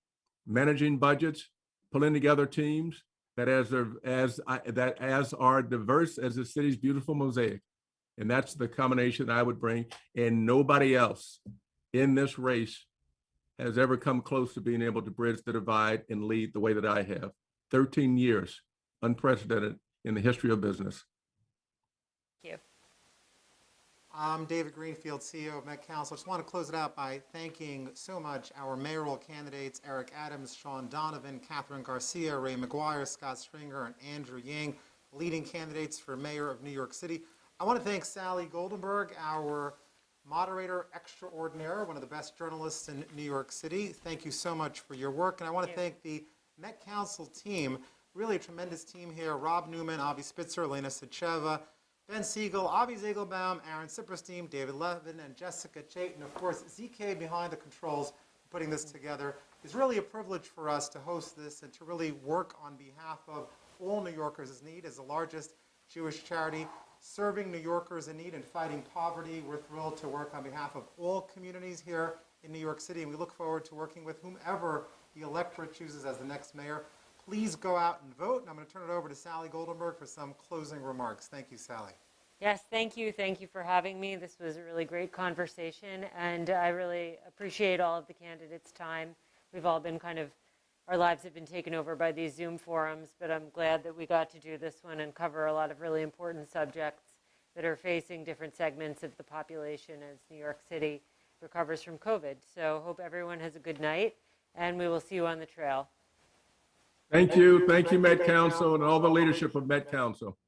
managing budgets, pulling together teams that are diverse as the city's beautiful mosaic. And that's the combination I would bring. And nobody else in this race has ever come close to being able to bridge the divide and lead the way that I have. 13 years, unprecedented in the history of business. Thank you. I'm David Greenfield, CEO of Met Council. I just want to close it out by thanking so much our mayoral candidates, Eric Adams, Shaun Donovan, Kathryn Garcia, Ray McGuire, Scott Stringer, and Andrew Yang, leading candidates for mayor of New York City. I want to thank Sally Goldenberg, our moderator extraordinaire, one of the best journalists in New York City. Thank you so much for your work. And I want to thank the Met Council team, really a tremendous team here. Rob Newman, Avi Spitzer, Elena Sacheva, Ben Siegel, Avi Zegelbaum, Aaron Sipperstein, David Levin, and Jessica Chaitin. Of course, ZK behind the controls for putting this together. It's really a privilege for us to host this and to really work on behalf of all New Yorkers' need. As the largest Jewish charity serving New Yorkers in need and fighting poverty, we're thrilled to work on behalf of all communities here in New York City, and we look forward to working with whomever the electorate chooses as the next mayor. Please go out and vote, and I'm going to turn it over to Sally Goldenberg for some closing remarks. Thank you, Sally. Yes, thank you. Thank you for having me. This was a really great conversation, and I really appreciate all of the candidates' time. We've all been our lives have been taken over by these Zoom forums, but I'm glad that we got to do this one and cover a lot of really important subjects that are facing different segments of the population as New York City recovers from COVID. So hope everyone has a good night, and we will see you on the trail. Thank you. Thank you, Met Council, and all the leadership of Met Council.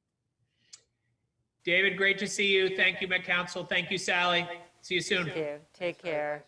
David, great to see you. Thank you, Met Council. Thank you, Sally. See you soon. Thank you. Take care.